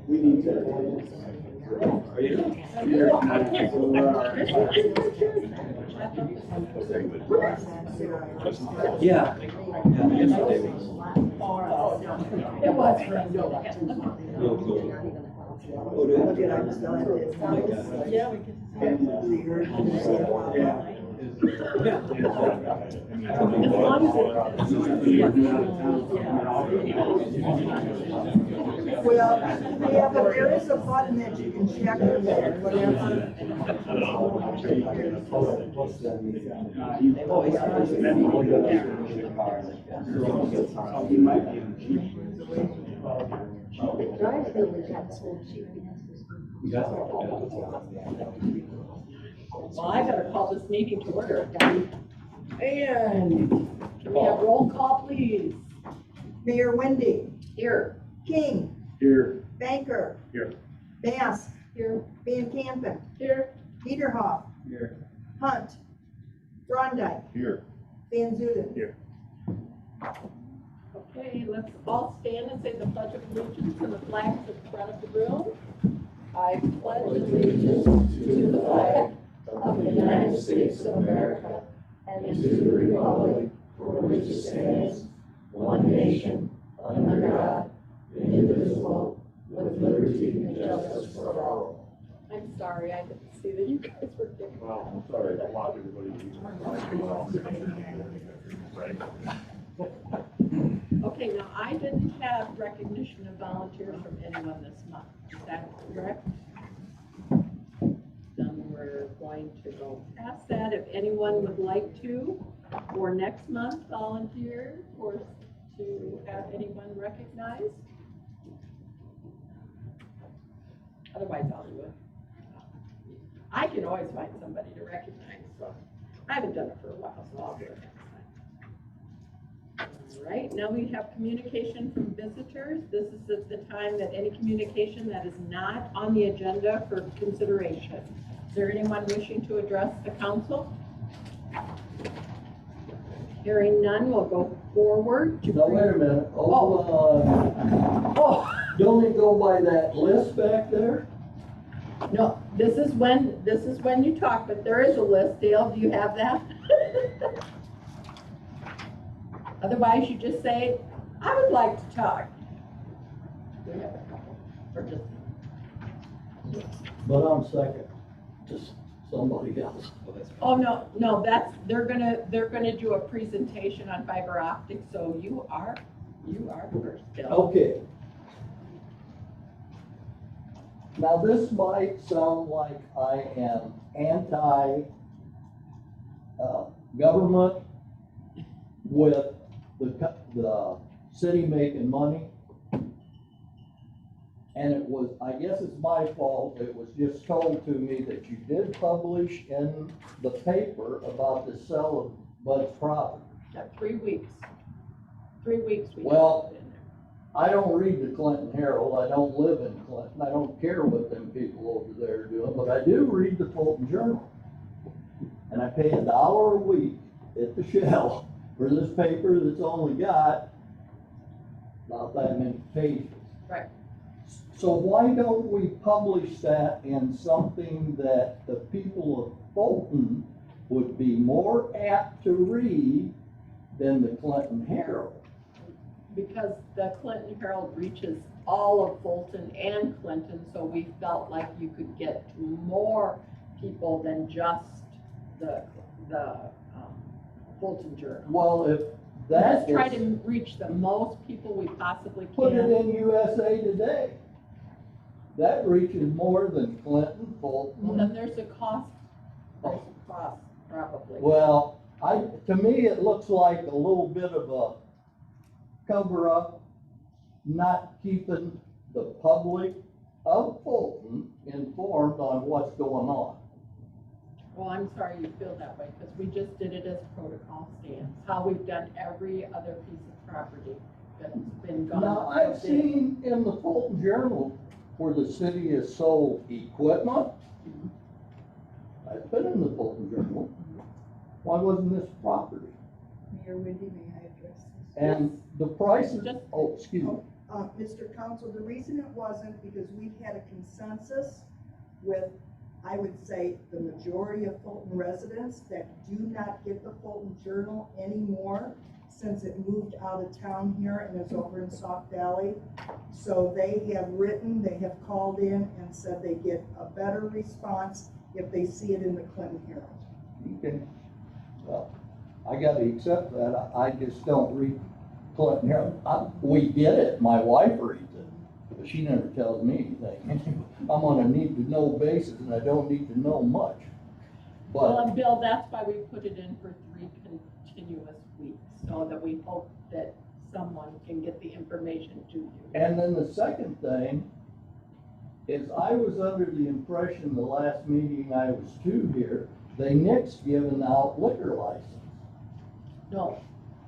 We need to. Are you? Yeah. Yesterday was. It was. Oh, cool. Oh, did it? Oh my God. Yeah, we can. Yeah. Yeah. As long as Well, yeah, but there is a button that you can check it or whatever. Well, I better call this meeting to order. And can we have roll call, please? Mayor Wendy, Here. King, Here. Banker, Here. Bass, Here. Van Campen, Here. Peterhoff, Here. Hunt, Brondike, Here. Van Zuiden. Here. Okay, let's all stand and say the Pledge of Allegiance to the flags at the front of the room. I pledge allegiance to the flag of the United States of America and to the republic for which it stands, one nation, under God, indivisible, with liberty and justice for all. I'm sorry, I didn't see that you guys were there. Well, I'm sorry, I want everybody to Okay, now I didn't have recognition of volunteers from anyone this month. Is that correct? Then we're going to go past that. If anyone would like to, for next month, volunteer or to have anyone recognized. Otherwise, I'll do it. I can always find somebody to recognize, so I haven't done it for a while, so I'll do it next time. All right, now we have communication from visitors. This is the time that any communication that is not on the agenda for consideration. Is there anyone wishing to address the council? Hearing none, we'll go forward. No, wait a minute. Hold on. Oh, Don't it go by that list back there? no, this is when you talk, but there is a list. Dale, do you have that? Otherwise, you just say, I would like to talk. We have a couple, or just. But I'm second to somebody else. Oh, no, they're gonna do a presentation on fiber optics, so you are first, Bill. Okay. Now, this might sound like I am anti-government with the city making money. And it was, I guess it's my fault, it was just told to me that you did publish in the paper about the sale of Bud's property. Yeah, 3 weeks. 3 weeks we Well, have it in there. I don't read the Clinton Herald, I don't live in Clinton, I don't care what them people over there are doing, but I do read the Fulton Journal. And I pay $1 a week at the Shell for this paper that's only got about that many pages. Right. So why don't we publish that in something that the people of Fulton would be more apt to read than the Clinton Herald? Because the Clinton Herald reaches all of Fulton and Clinton, so we felt like you could get to more people than just the Fulton Journal. Well, if Let's that try is, to reach the most people we possibly can. put it in USA Today. That reaches more than Clinton, Well, Fulton. then there's a cost probably. Well, to me, it looks like a little bit of a cover-up, not keeping the public of Fulton informed on what's going on. Well, I'm sorry you feel that way, because we just did it as protocol stands, how we've done every other piece of property that's been gone. Now, I've seen in the Fulton Journal where the city has sold equipment. I've been in the Fulton Journal. Why wasn't this property? Mayor Wendy, may I address this? And the prices, Just- oh, excuse me. Mr. Council, the reason it wasn't because we had a consensus with, I would say, the majority of Fulton residents that do not get the Fulton Journal anymore since it moved out of town here and is over in Sauk Valley. So they have written, they have called in and said they get a better response if they see it in the Clinton Herald. Okay. Well, I gotta accept that. I just don't read Clinton Herald. We get it. My wife reads it, but she never tells me anything. I'm on a need-to-know basis, and I don't need to know much. Well, But and Bill, that's why we put it in for 3 continuous weeks, so that we hope that someone can get the information to you. and then the second thing is I was under the impression the last meeting I was to here, they nixed giving out liquor license. No,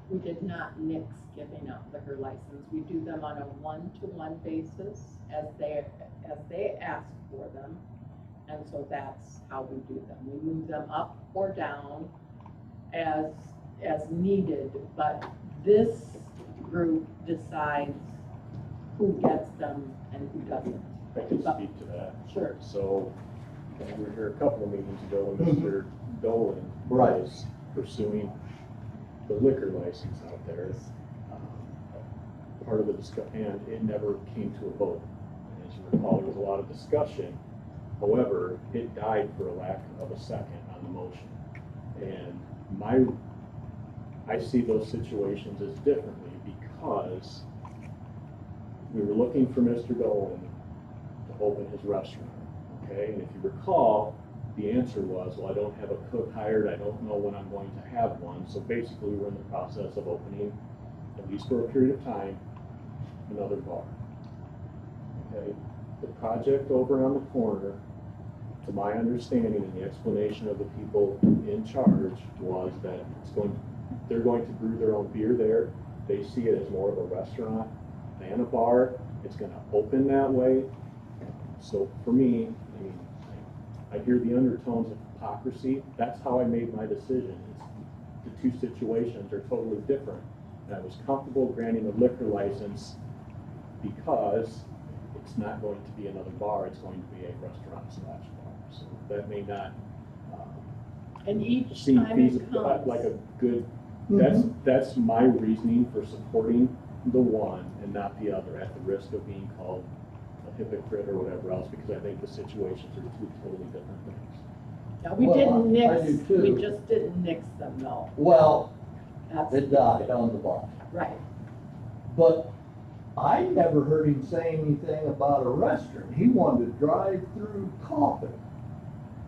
we did not nix giving out liquor license. We do them on a one-to-one basis as they ask for them. And so that's how we do them. We move them up or down as needed, but this group decides who gets them and who doesn't. I can speak to that. Sure. So, we were here a couple of meetings ago when Mr. Dolan Right. was pursuing the liquor license out there. Part of the discussion, and it never came to a vote. And as you recall, there was a lot of discussion. However, it died for a lack of a second on the motion. And I see those situations as differently because we were looking for Mr. Dolan to open his restaurant, okay? And if you recall, the answer was, well, I don't have a cook hired, I don't know when I'm going to have one. So basically, we're in the process of opening, at least for a period of time, another bar, okay? The project over on the corner, to my understanding and the explanation of the people in charge, was that they're going to brew their own beer there. They see it as more of a restaurant than a bar. It's going to open that way. So for me, I mean, I hear the undertones of hypocrisy. That's how I made my decision. The two situations are totally different. And I was comfortable granting a liquor license because it's not going to be another bar. It's going to be a restaurant/bar. So that may not And each seem time it feasible, comes, like a good. Mhm. That's my reasoning for supporting the one and not the other, at the risk of being called a hypocrite or whatever else, because I think the situations are two totally different things. no, we Well, didn't I nix, do too. we just didn't nix them, no. Well, That's it died on the vine. right. But I never heard him say anything about a restaurant. He wanted to drive through coffee.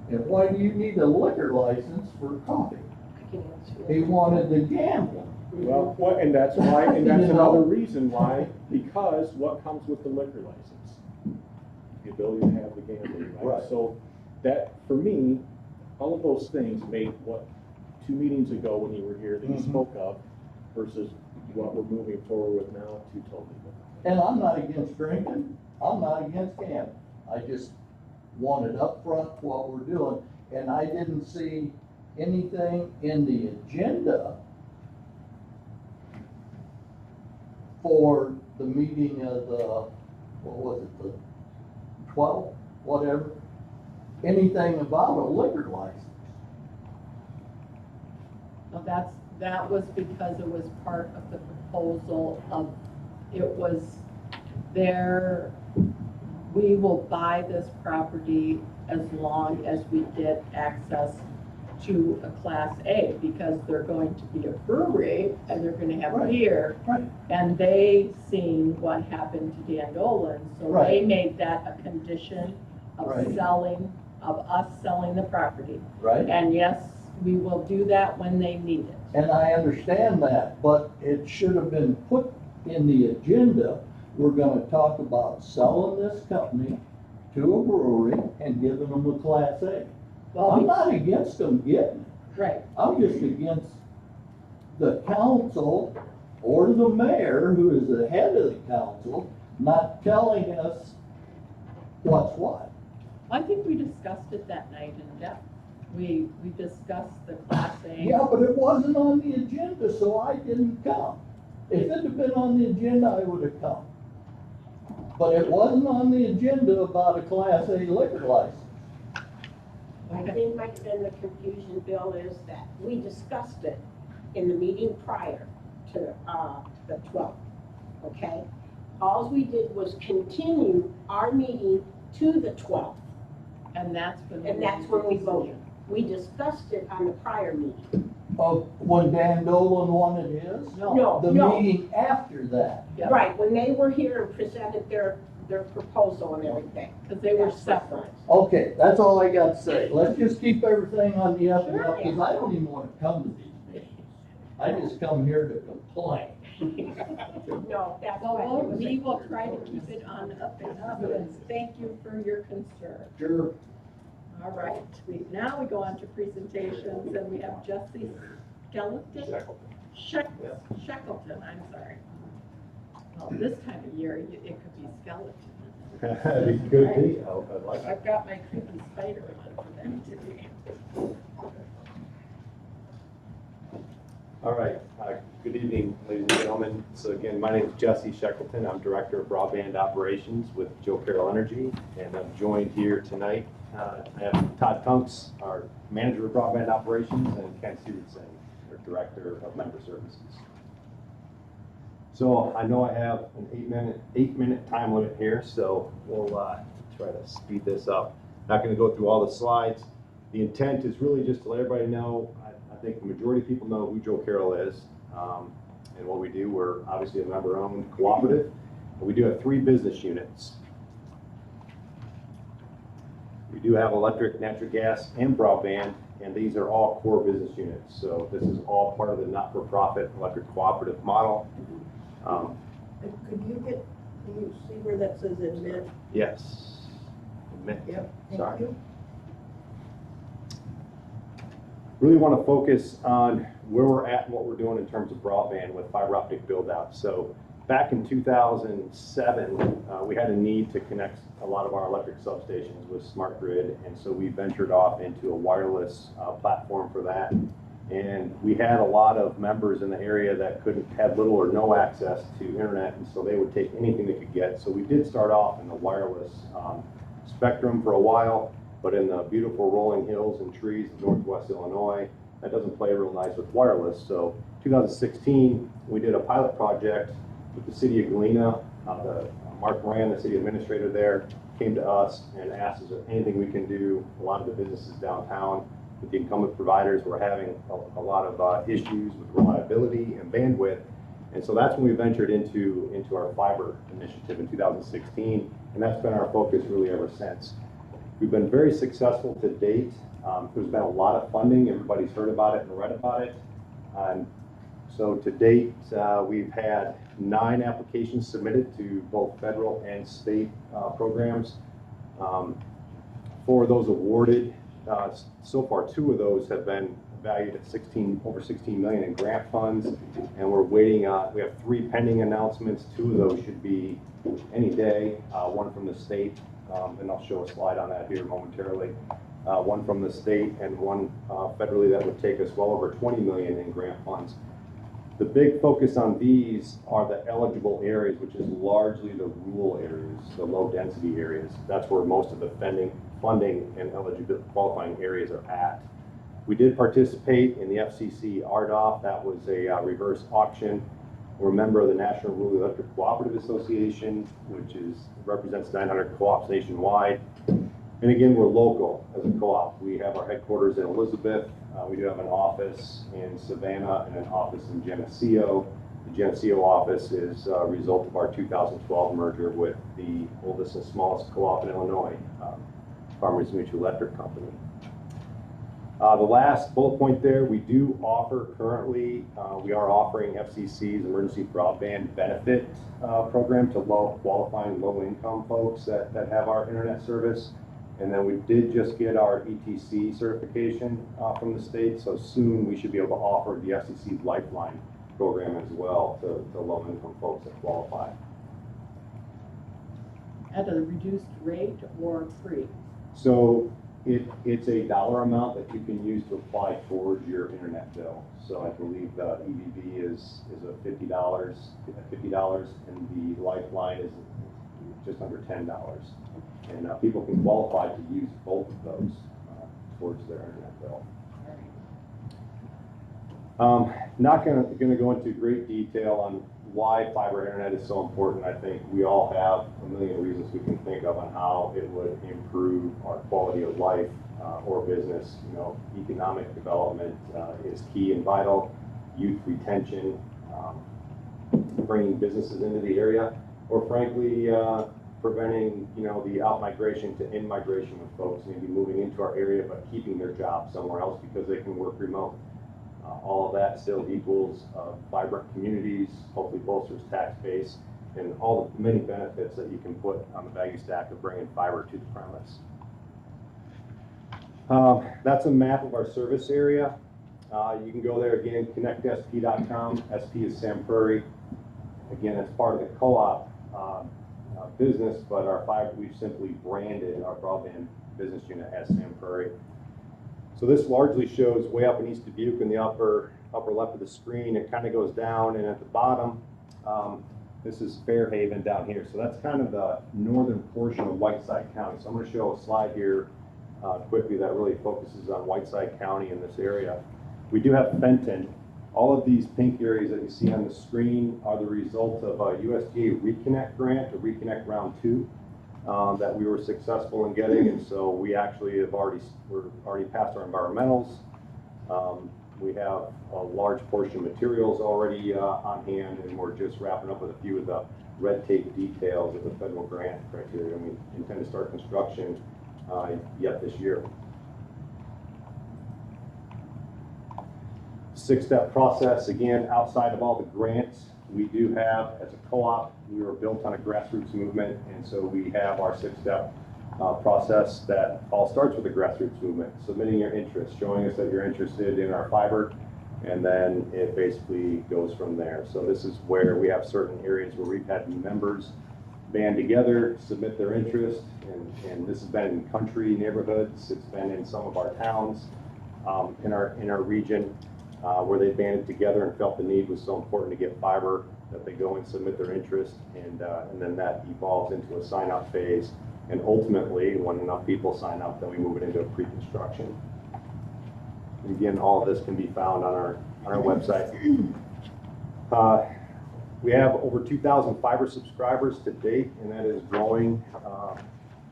And why do you need a liquor license for coffee? I can answer that. He wanted to gamble. Well, and that's why, and that's You know? another reason why, because what comes with the liquor license? The ability to have the gambling, right? Right. So that, for me, all of those things made what 2 meetings ago when you were here that you Mhm. spoke of versus what we're moving forward with now, two totally different. And I'm not against drinking. I'm not against gambling. I just wanted upfront what we're doing. And I didn't see anything in the agenda for the meeting of the, what was it, the 12th, whatever, anything about a liquor license. Well, that was because it was part of the proposal of, it was there, we will buy this property as long as we get access to a Class A, because they're going to be a brewery and they're gonna have Right. beer. Right. And they seen what happened to Dan Dolan, so they Right. made that a condition of Right. of us selling the property. Right? And yes, we will do that when they need it. And I understand that, but it should have been put in the agenda. We're gonna talk about selling this company to a brewery and giving them a Class A. Well, I'm not against them getting it. right, I'm just against the council or the mayor, who is the head of the council, not telling us what's what. I think we discussed it that night in depth. We discussed the Class A. Yeah, but it wasn't on the agenda, so I didn't come. If it had been on the agenda, I would have come. But it wasn't on the agenda about a Class A liquor license. I think might have been the confusion, Bill, is that we discussed it in the meeting prior to the 12th, okay? All we did was continue our meeting to the 12th, And that's when we voted. We discussed it on the prior meeting. Of when Dan Dolan wanted his? No, The no. meeting after that. Yeah. Right, when they were here and presented their proposal and everything. Because they were That's separate. Okay, that's all I got to say. Let's just keep everything on the up and up, because I don't even want to come to these meetings. I just come here to complain. No, that's Well, right. we will try to keep it on up and up, and thank you for your concern. Sure. All right, now we go on to presentations, and we have Jesse Shackleton, I'm sorry. Well, this time of year, it could be skeleton. It could be. I like it. I've got my creepy spider on for them today. All right. Good evening, ladies and gentlemen. So again, my name is Jesse Shackleton. I'm Director of Broadband Operations with Joe Carroll Energy, and I'm joined here tonight. I have Todd Tunks, our Manager of Broadband Operations, and Ken Stevenson, our Director of Member Services. So I know I have an 8-minute time limit here, so we'll try to speed this up. Not going to go through all the slides. The intent is really just to let everybody know. I think the majority of people know who Joe Carroll is and what we do. We're obviously a member-owned cooperative, and we do have 3 business units. We do have electric, natural gas, and broadband, and these are all core business units. So this is all part of the not-for-profit electric cooperative model. Could you see where that says admit? Yes. Admit. Yep, Sorry. thank you. Really want to focus on where we're at and what we're doing in terms of broadband with fiber optic build out. So back in 2007, we had a need to connect a lot of our electric substations with smart grid, and so we ventured off into a wireless platform for that. And we had a lot of members in the area that had little or no access to internet, and so they would take anything they could get. So we did start off in the wireless spectrum for a while, but in the beautiful rolling hills and trees of Northwest Illinois, that doesn't play real nice with wireless. So 2016, we did a pilot project with the city of Galena. Mark Moran, the city administrator there, came to us and asked us if anything we can do. A lot of the businesses downtown with the incumbent providers were having a lot of issues with reliability and bandwidth. And so that's when we ventured into our fiber initiative in 2016, and that's been our focus really ever since. We've been very successful to date. There's been a lot of funding. Everybody's heard about it and read about it. So to date, we've had 9 applications submitted to both federal and state programs. 4 of those awarded. So far, 2 of those have been valued at over 16 million in grant funds, and we're waiting. We have 3 pending announcements. 2 of those should be any day. One from the state, and I'll show a slide on that here momentarily. One from the state and one federally that would take us well over 20 million in grant funds. The big focus on these are the eligible areas, which is largely the rural areas, the low density areas. That's where most of the funding and eligible qualifying areas are at. We did participate in the FCC RDOF. That was a reverse auction. We're a member of the National Rural Electric Cooperative Association, which represents 900 co-ops nationwide. And again, we're local as a co-op. We have our headquarters in Elizabeth. We do have an office in Savannah and an office in Geneseo. The Geneseo office is a result of our 2012 merger with the oldest and smallest co-op in Illinois, Farmers Mutual Electric Company. The last bullet point there, we do offer currently, we are offering FCC's Emergency Broadband Benefit program to qualifying low-income folks that have our internet service. And then we did just get our ETC certification from the state, so soon we should be able to offer the FCC Lifeline program as well to low-income folks that qualify. At a reduced rate or free? So it's a dollar amount that you can use to apply towards your internet bill. So I believe the EBB is $50, and the Lifeline is just under $10. And people can qualify to use both of those towards their internet bill. Not going to go into great detail on why fiber internet is so important. I think we all have a million reasons we can think of on how it would improve our quality of life or business. You know, economic development is key and vital. Youth retention, bringing businesses into the area, or frankly, preventing, you know, the out-migration to in-migration of folks maybe moving into our area but keeping their job somewhere else because they can work remote. All of that still equals vibrant communities, hopefully bolsters tax base, and all the many benefits that you can put on the value stack of bringing fiber to the premise. That's a map of our service area. You can go there again, connectsp.com. SP is Sam Prairie. Again, it's part of the co-op business, but our fiber, we've simply branded our broadband business unit as Sam Prairie. So this largely shows way up in East Dubuque in the upper left of the screen. It kind of goes down, and at the bottom, this is Fairhaven down here. So that's kind of the northern portion of Whiteside County. So I'm going to show a slide here quickly that really focuses on Whiteside County in this area. We do have Fenton. All of these pink areas that you see on the screen are the result of a USDA Reconnect grant, a Reconnect Round 2. That we were successful in getting, and so we actually we're already past our environmentals. We have a large portion of materials already on hand, and we're just wrapping up with a few of the red tape details of the federal grant criteria. We intend to start construction yet this year. 6-step process, again, outside of all the grants. We do have, as a co-op, we were built on a grassroots movement, and so we have our 6-step process that all starts with a grassroots movement, submitting your interest, showing us that you're interested in our fiber, and then it basically goes from there. So this is where we have certain areas where we've had members band together, submit their interest, and this has been in country neighborhoods, it's been in some of our towns in our region. Where they banded together and felt the need was so important to get fiber that they go and submit their interest, and then that evolves into a sign-up phase. And ultimately, when enough people sign up, then we move it into a pre-construction. Again, all of this can be found on our website. We have over 2,000 fiber subscribers to date, and that is growing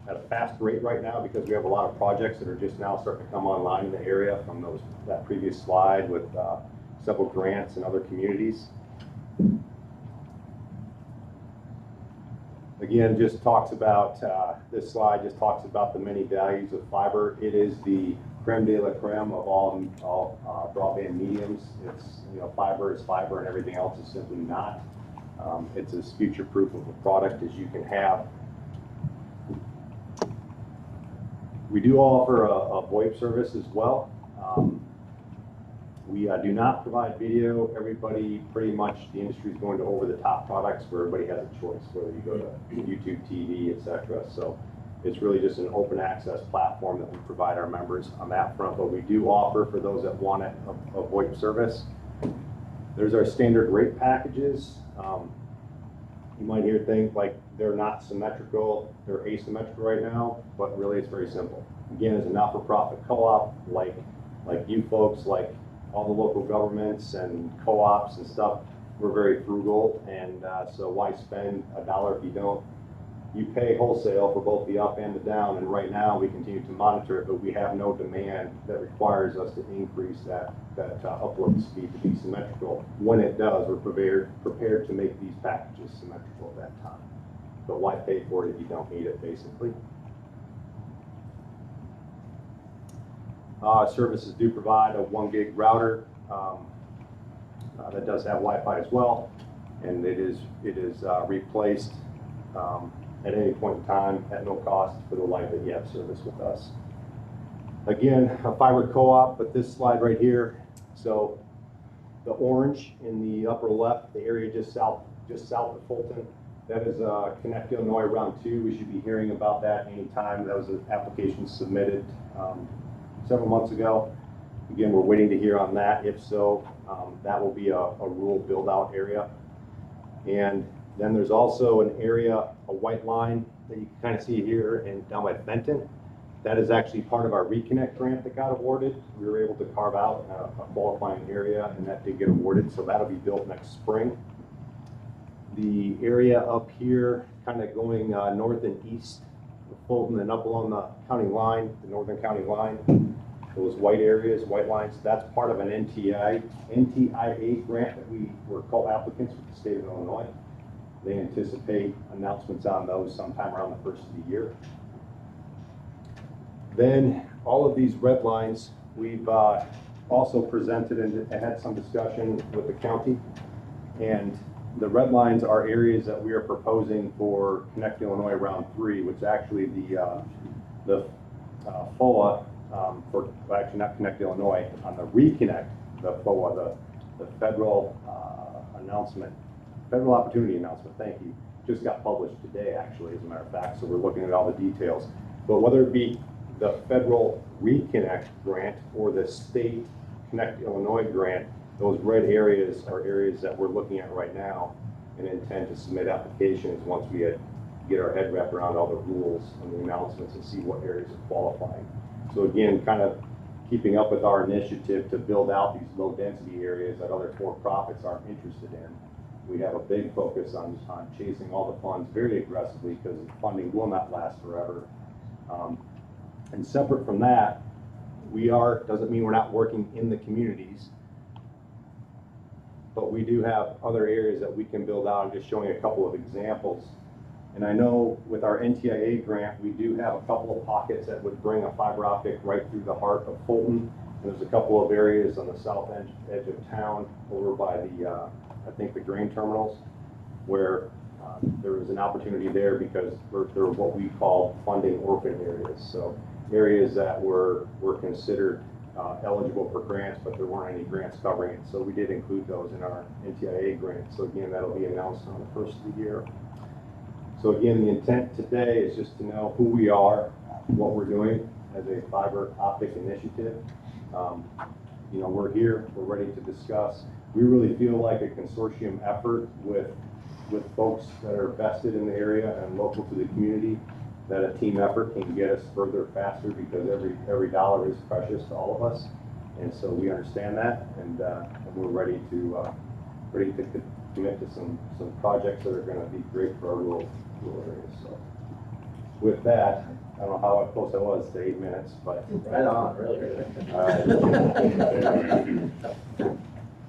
at a fast rate right now because we have a lot of projects that are just now starting to come online in the area from that previous slide with several grants and other communities. Again, just talks about, this slide just talks about the many values of fiber. It is the creme de la creme of all broadband mediums. It's, you know, fiber is fiber and everything else is simply not. It's as future-proof of a product as you can have. We do offer a VoIP service as well. We do not provide video. Everybody, pretty much, the industry is going to over-the-top products where everybody has a choice, whether you go to YouTube TV, etc. So it's really just an open access platform that we provide our members on that front. But we do offer, for those that want it, a VoIP service. There's our standard rate packages. You might hear things like they're not symmetrical, they're asymmetrical right now, but really it's very simple. Again, as a not-for-profit co-op, like you folks, like all the local governments and co-ops and stuff, we're very frugal, and so why spend $1 if you don't? You pay wholesale for both the up and the down, and right now we continue to monitor it, but we have no demand that requires us to increase that upload speed to be symmetrical. When it does, we're prepared to make these packages symmetrical at that time. But why pay for it if you don't need it, basically? Services do provide a 1 gig router that does have Wi-Fi as well, and it is replaced at any point in time at no cost for the life that you have service with us. Again, a fiber co-op, but this slide right here, so the orange in the upper left, the area just south of Fulton, that is Connect Illinois Round 2. We should be hearing about that anytime. That was an application submitted several months ago. Again, we're waiting to hear on that. If so, that will be a rural build-out area. And Then there's also an area, a white line that you can kind of see here and down by Fenton. That is actually part of our Reconnect grant that got awarded. We were able to carve out a qualifying area, and that did get awarded, so that'll be built next spring. The area up here, kind of going north and east of Fulton and up along the county line, the northern county line, those white areas, white lines, that's part of an NTIA grant that we were co-applicants with the state of Illinois. They anticipate announcements on those sometime around the first of the year. Then all of these red lines, we've also presented and had some discussion with the county. And the red lines are areas that we are proposing for Connect Illinois Round 3, which actually the FOA, actually not Connect Illinois, on the Reconnect, the FOA, the federal announcement, federal opportunity announcement, thank you, just got published today actually, as a matter of fact, so we're looking at all the details. But whether it be the federal Reconnect grant or the state Connect Illinois grant, those red areas are areas that we're looking at right now and intend to submit applications once we get our head wrapped around all the rules and the announcements and see what areas are qualifying. So again, kind of keeping up with our initiative to build out these low density areas that other for-profits aren't interested in. We have a big focus on chasing all the funds very aggressively because funding will not last forever. And separate from that, doesn't mean we're not working in the communities, but we do have other areas that we can build out. I'm just showing a couple of examples. And I know with our NTIA grant, we do have a couple of pockets that would bring a fiber optic right through the heart of Fulton. And there's a couple of areas on the south edge of town over by the, I think the grain terminals, where there is an opportunity there because they're what we call funding orphan areas. So areas that were considered eligible for grants, but there weren't any grants covering it. So we did include those in our NTIA grant. So again, that'll be announced on the first of the year. So again, the intent today is just to know who we are, what we're doing as a fiber optic initiative. You know, we're here, we're ready to discuss. We really feel like a consortium effort with folks that are vested in the area and local to the community, that a team effort can get us further faster because every dollar is precious to all of us. And so we understand that, and we're ready to commit to some projects that are going to be great for our rural areas. So with that, I don't know how close I was to 8 minutes, but right on, really. All right.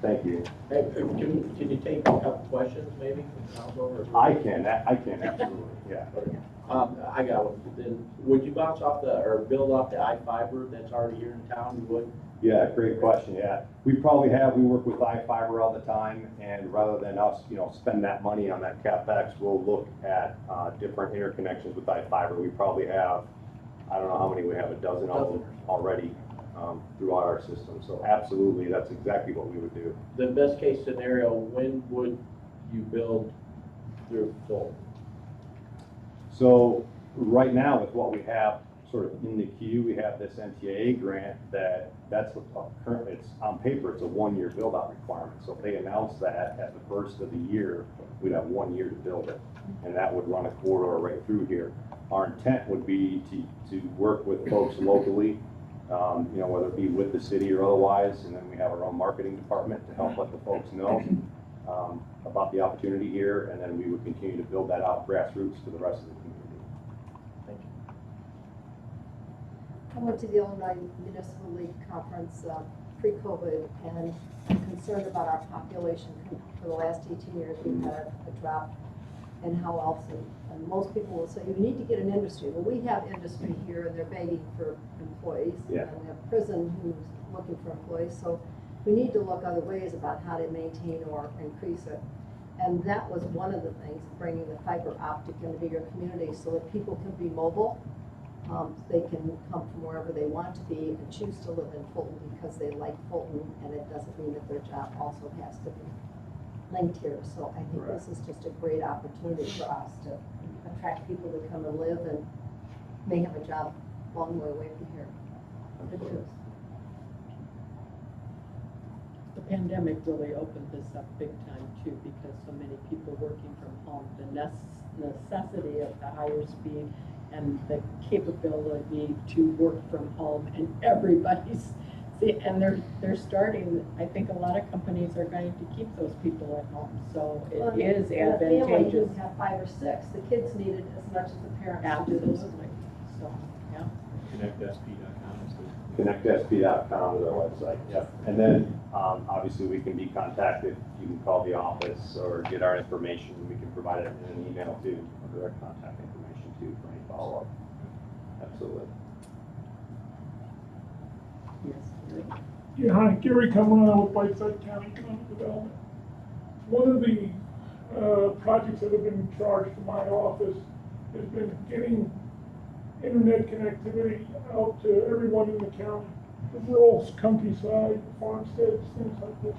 Thank you. Hey, can you take a couple questions maybe from council? I can absolutely, yeah. I got one. Then would you bounce off or build off the iFiber that's already here in town? You would? Yeah, great question. Yeah, we work with iFiber all the time, and rather than us, spend that money on that CapEx, we'll look at different interconnections with iFiber. We probably have, I don't know how many we have, a dozen of them already throughout our system. So absolutely, that's exactly what we would do. The best case scenario, when would you build through full? So right now, with what we have sort of in the queue, we have this NTIA grant that's currently, it's on paper, it's a 1-year build out requirement. So if they announce that at the first of the year, we'd have 1 year to build it, and that would run a corridor right through here. Our intent would be to work with folks locally, whether it be with the city or otherwise, and then we have our own marketing department to help let the folks know about the opportunity here, and then we would continue to build that out grassroots to the rest of the community. Thank you. I went to the Illinois Municipal League Conference pre-COVID, and I'm concerned about our population. For the last 18 years, we've had a drop in how else, and most people will say, you need to get an industry. Well, we have industry here, and they're begging for employees. Yeah. And we have prison who's looking for employees. So we need to look other ways about how to maintain or increase it. And that was one of the things, bringing the fiber optic into bigger communities so that people can be mobile. They can come from wherever they want to be and choose to live in Fulton because they like Fulton, and it doesn't mean that their job also has to be linked here. So I think this is just a great opportunity for us to attract people to come and live and may have a job a long way away from here. Good news. pandemic really opened this up big time too, because so many people working from home, the necessity of the higher speed and the capability to work from home, and everybody's, see, and they're starting, I think a lot of companies are going to keep those people at home, so it is In a family, advantageous. you have 5 or 6, the kids need it as much as the parents do. Absolutely, so, yeah. ConnectSP.com is the. ConnectSP.com is our website, yep. And then, obviously, we can be contacted. You can call the office or get our information. We can provide it in an email too, or direct contact information too for any follow-up. Absolutely. Yes, Gary. Yeah, hi, Gary Camarano with Whiteside County Economic Development. One of the projects that have been charged to my office has been getting internet connectivity out to everyone in the county, the rural countryside, farmsteads, things like this.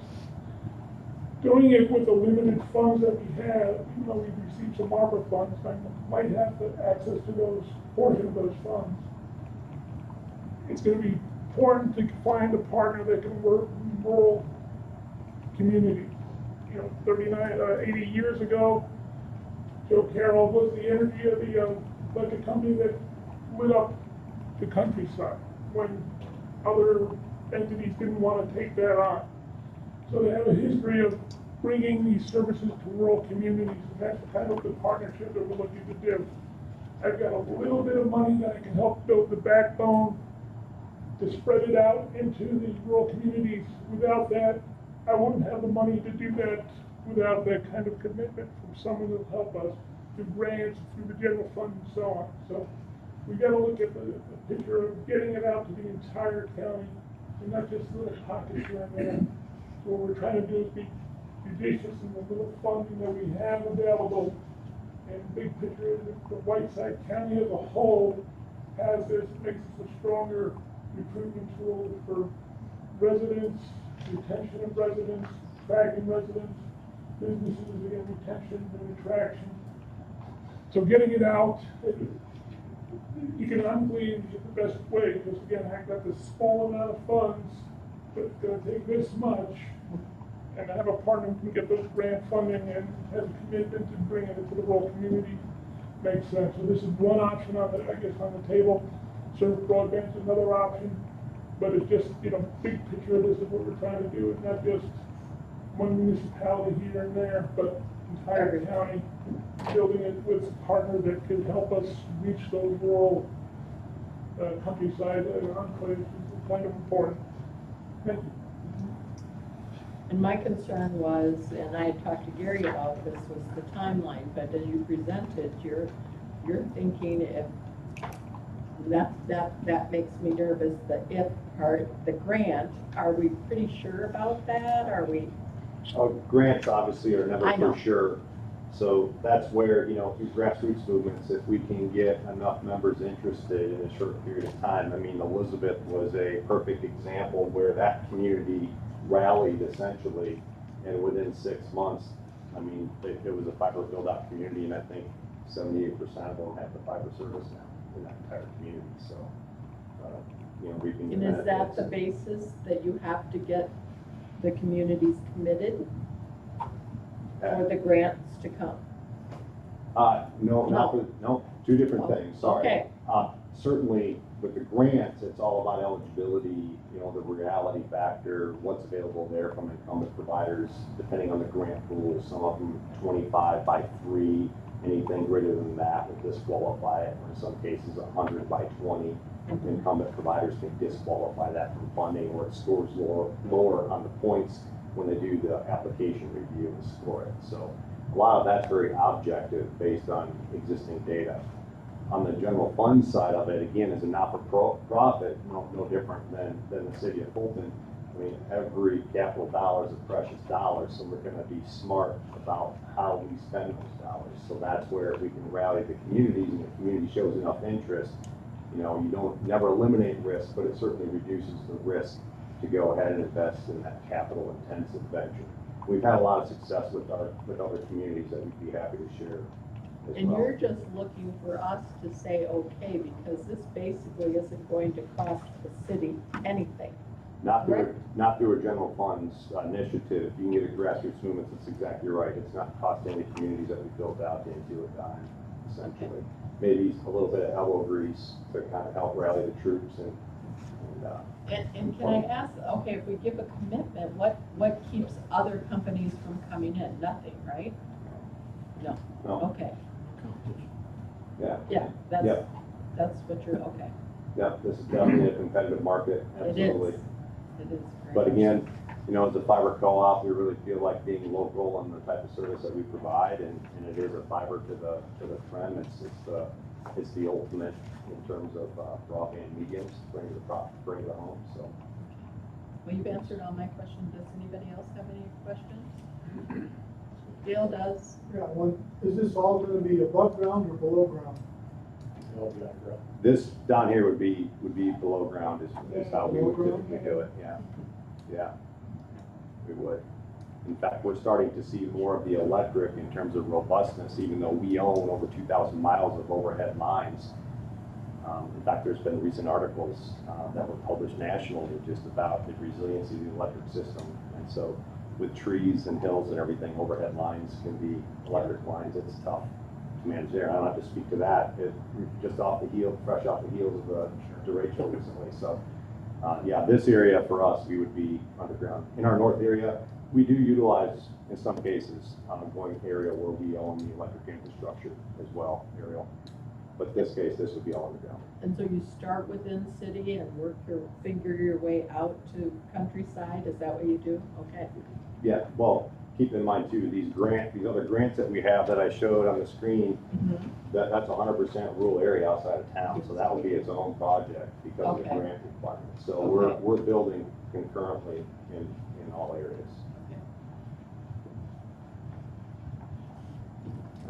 Doing it with the limited funds that we have, even though we've received some ARPA funds, I might have the access to those, portion of those funds. It's going to be important to find a partner that can work in rural communities. You know, 80 years ago, Joe Carroll was the energy of the electric company that lit up the countryside when other entities didn't want to take that on. So they have a history of bringing these services to rural communities, and that's kind of the partnership that we're looking to do. I've got a little bit of money that I can help build the backbone to spread it out into these rural communities. Without that, I wouldn't have the money to do that without that kind of commitment from someone who'll help us through grants, through the general fund, and so on. So we got to look at the picture of getting it out to the entire county, and not just little pockets here and there. So what we're trying to do is be judicious in the little funding that we have available. And the big picture is that the Whiteside County as a whole has this, makes us a stronger recruitment tool for residents, retention of residents, attracting residents, businesses, again, retention and attraction. So getting it out economically is the best way, because again, I've got this small amount of funds, but it's going to take this much, and I have a partner who can get those grant funding and has a commitment to bringing it to the rural community. Makes sense. So this is one option on the, I guess, on the table. Service broadband is another option, but it's just, you know, big picture of this is what we're trying to do. It's not just one municipality here and there, but entire county, building it with a partner that can help us reach those rural countryside enclaves is kind of important. Thank you. And my concern was, and I had talked to Gary about this, was the timeline, but as you presented, you're thinking if, that makes me nervous, the if part, the grant, are we pretty sure about that? Are we? Grants obviously are never I know. for sure. So that's where, you know, through grassroots movements, if we can get enough members interested in a short period of time. I mean, Elizabeth was a perfect example where that community rallied essentially, and within 6 months, I mean, it was a fiber build-out community, and I think 78% of them have the fiber service now in that entire community. So, you know, reaping the And is that benefits. the basis that you have to get the communities committed for the grants to come? No, two different Oh, things, sorry. okay. Certainly, with the grants, it's all about eligibility, you know, the reality factor, what's available there from incumbent providers, depending on the grant rules. Some of them 25 by 3, anything greater than that will disqualify it, or in some cases 100 by 20. Incumbent providers can disqualify that from funding, or it scores lower on the points when they do the application review and score it. So a lot of that's very objective based on existing data. On the general fund side of it, again, as a not-for-profit, no different than the city of Fulton. I mean, every capital dollar is a precious dollar, so we're going to be smart about how we spend those dollars. So that's where we can rally the communities, and the community shows enough interest. You know, you don't never eliminate risk, but it certainly reduces the risk to go ahead and invest in that capital-intensive venture. We've had a lot of success with other communities that we'd be happy to share. And you're just looking for us to say, okay, because this basically isn't going to cost the city anything. Not through, Correct. not through a general funds initiative. You can get a grassroots movement, that's exactly right. It's not costing the communities that we built out into a dime, essentially. Maybe a little bit of elbow grease to kind of help rally the troops and And can I ask, okay, if we give a commitment, what keeps other companies from coming in? Nothing, right? No, no, okay, yeah, yeah, Yeah. that's what you're, okay. yeah, this is definitely a competitive market, It is. absolutely. It is. very But much again, you know, as a fiber co-op, we really feel like being local and the type of service that we provide, and it is a fiber to the trim. It's the ultimate in terms of broadband mediums, bring to the home, so. Well, you've answered all my questions. Does anybody else have any questions? Gail does. Yeah, is this all gonna be above ground or below ground? This down here would be below ground is how we would Below ground? typically do it, yeah. Yeah, we would. In fact, we're starting to see more of the electric in terms of robustness, even though we own over 2,000 miles of overhead lines. In fact, there's been recent articles that were published nationally just about the resiliency of the electric system. And so with trees and hills and everything, overhead lines can be electric lines. It's tough to manage there. I don't have to speak to that. Just fresh off the heels of the derecho recently. So yeah, this area for us, we would be underground. In our north area, we do utilize, in some cases, going area where we own the electric infrastructure as well, aerial. But in this case, this would be all underground. And so you start within city and figure your way out to countryside? Is that what you do? Okay. Yeah, well, keep in mind too, these other grants that we have that I showed on the screen, that's 100% rural area outside of town, so that would be its own project because of the Okay. grant requirements. So Okay. we're building concurrently in all areas.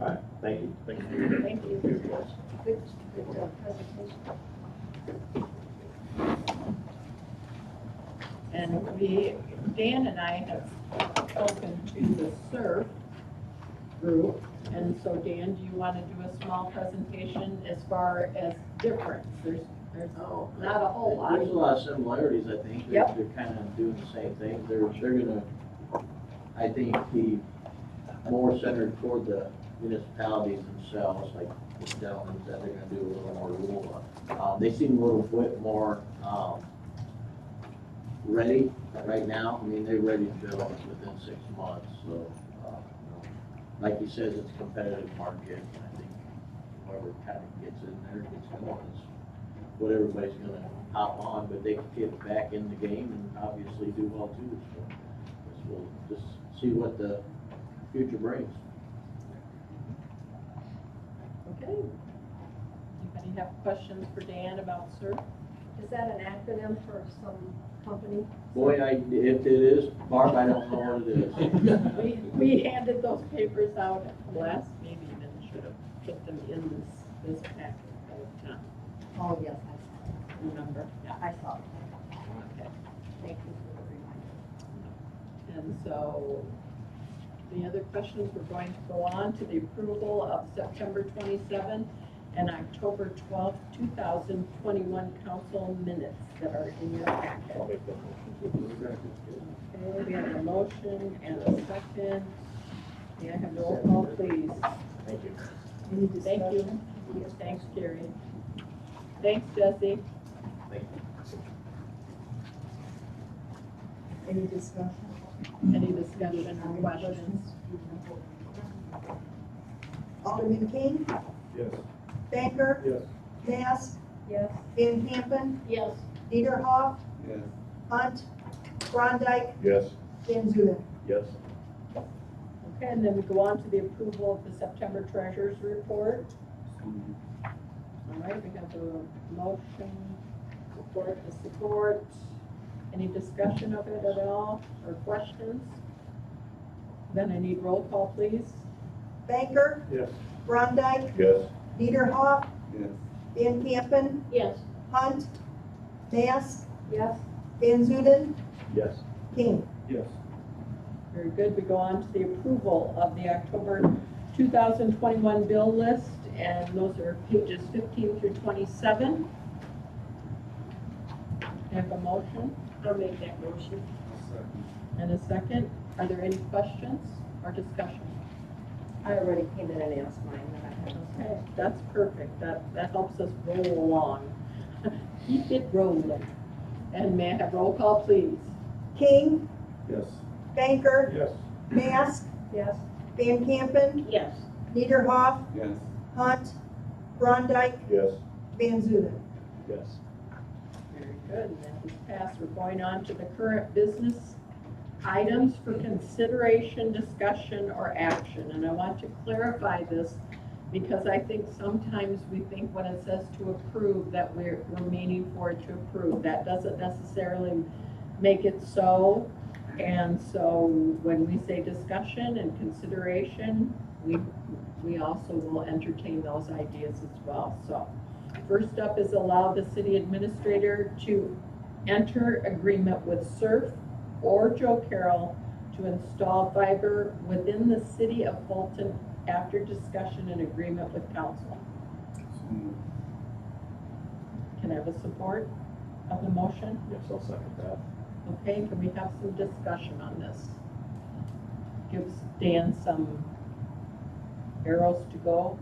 All right, thank you. Thank you. Good presentation. And Dan and I have spoken to the SURF group. And so Dan, do you want to do a small presentation as far as difference? There's not a whole lot. There's a lot of similarities, I think. Yep. They're kind of doing the same thing. They're gonna, I think, be more centered toward the municipalities themselves, like the gentleman said, they're gonna do a little more rural. They seem a little bit more, ready right now. I mean, they're ready to build within 6 months, so, like he says, it's a competitive market. I think whoever kind of gets in there, gets going, is what everybody's gonna hop on, but they can get back in the game and obviously do well too, so guess we'll just see what the future brings. Okay. Anybody have questions for Dan about SURF? Is that an acronym for some company? Boy, if it is, Barb, I don't know what it is. We handed those papers out at the last meeting and should have put them in this packet by Tom. Oh, yes, I saw it. Remember? Yeah. I saw it. Okay. Thank you for the reminder. And so, the other questions, we're going to go on to the approval of September 27 and October 12, 2021 council minutes that are in your packet. I'll make that motion. Okay, we have a motion and a second. May I have roll call, please? Thank you. Any Thank you. discussion? Thanks, Gary. Thanks, Jesse. Any discussion? Any discussion or questions? Alderman King, Yes. Banker, Yes. Mass, Yes. Van Campen, Yes. Niederhoff, Yes. Hunt, Brondike, Yes. Van Zuiden. Yes. Okay, and then we go on to the approval of the September treasurer's report. All right, we have a motion, support. Any discussion of it at all or questions? Then I need roll call, please. Banker, Yes. Brondike, Yes. Niederhoff, Yes. Van Campen, Yes. Hunt, Mass, Yes. Van Zuiden, Yes. King. Yes. Very good. We go on to the approval of the October 2021 bill list, and those are pages 15 through 27. I have a motion. I'll make that motion. And a second, are there any questions or discussion? I already came in and asked mine, that I have. Okay, that's perfect, that helps us roll along. Keep it rolling. And may I have roll call, please? King, Yes. Banker, Yes. Mask, Yes, Van Campen, Yes. Niederhoff, Yes. Hunt, Brondike, Yes. Van Zuiden. Yes. Very good, and that is passed. We're going on to the current business items for consideration, discussion, or action. And I want to clarify this because I think sometimes we think when it says to approve that we're meaning for it to approve. That doesn't necessarily make it so. And so when we say discussion and consideration, we also will entertain those ideas as well. So first up is allow the city administrator to enter agreement with SURF or Joe Carroll to install fiber within the city of Fulton after discussion and agreement with council. Can I have a support of the motion? Yes, I'll second that. Okay, can we have some discussion on this? Gives Dan some arrows to go.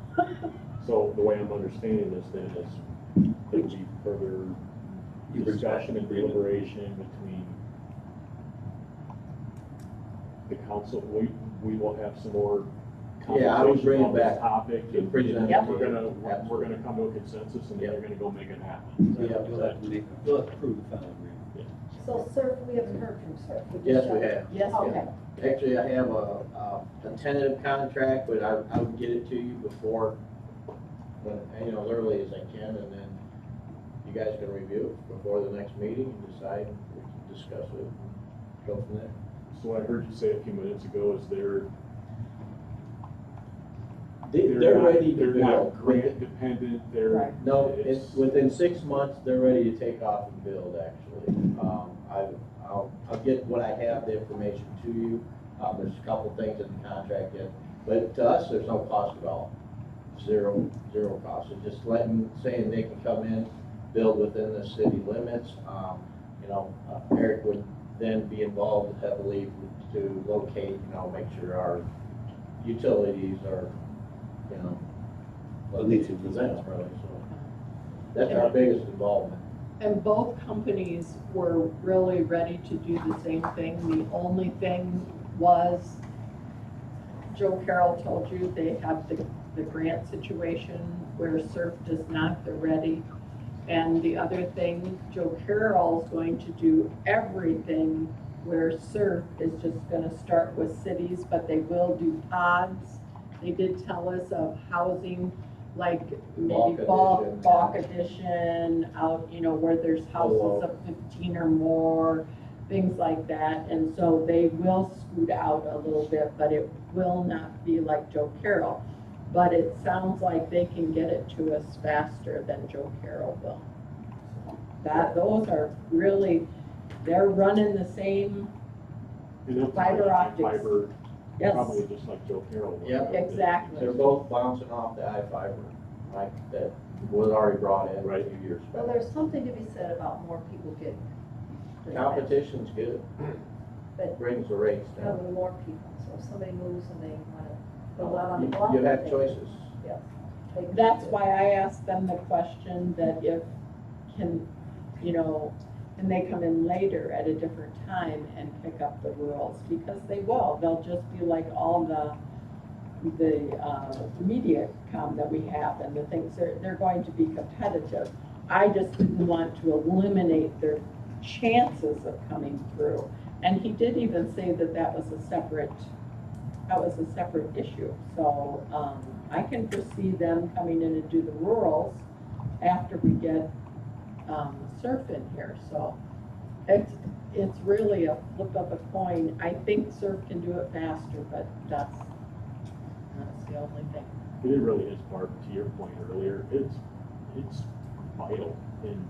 So the way I'm understanding this then is there will be further discussion and deliberation between the council. We will have some more Yeah, I would bring conversation it on this back. topic. And Present it Yep. we're to you. gonna come to a consensus and then Yep. they're gonna go make it happen. Yeah, We'll approve the final agreement. so SURF, we haven't heard from SURF. just Yes, we got- have. Yes, Okay, Actually, I have a tentative contract, but I would get it to you before, as early as I can, and then you guys can review it before the next meeting and decide, we can discuss it, and go from there. So I heard you say a few minutes ago, is They're not- ready to They're build. not grant dependent, they're. Right. No, it's- within 6 months, they're ready to take off and build, actually. I'll get what I have, the information to you. There's a couple things in the contract yet, but to us, there's no cost at all. Zero cost. It's just saying they can come in, build within the city limits. Eric would then be involved heavily to locate, make sure our utilities are, Leasing located, for that's really, so. That's our biggest involvement. and both companies were really ready to do the same thing. The only thing was, Joe Carroll told you they have the grant situation where SURF does not, they're ready. And the other thing, Joe Carroll's going to do everything where SURF is just gonna start with cities, but they will do pods. They did tell us of housing, like maybe bulk addition out, where there's houses of 15 or more, things like that. And so they will scoot out a little bit, but it will not be like Joe Carroll. But it sounds like they can get it to us faster than Joe Carroll will. Those are really, they're running the same, And they'll fiber tie optics. Fiber, yes, probably just like Joe Carroll. will. Yep. exactly. They're both bouncing off the I-fiber, that was already brought in Right. a few years well, back. there's something to be said about more people getting. Competition's good, But brings the rates down. having more people, so if somebody moves and they wanna go out on the block. You have they- choices. Yes. they can That's do it. why I asked them the question that if, can they come in later at a different time and pick up the rurals? Because they will, they'll just be like all the MediaCom that we have and the things, they're going to be competitive. I just didn't want to eliminate their chances of coming through. And he did even say that was a separate issue. So, I can foresee them coming in and do the rurals after we get, SURF in here. So it's really a flip of a coin. I think SURF can do it faster, but that's the only thing. It really is, Barb, to your point earlier, it's vital in.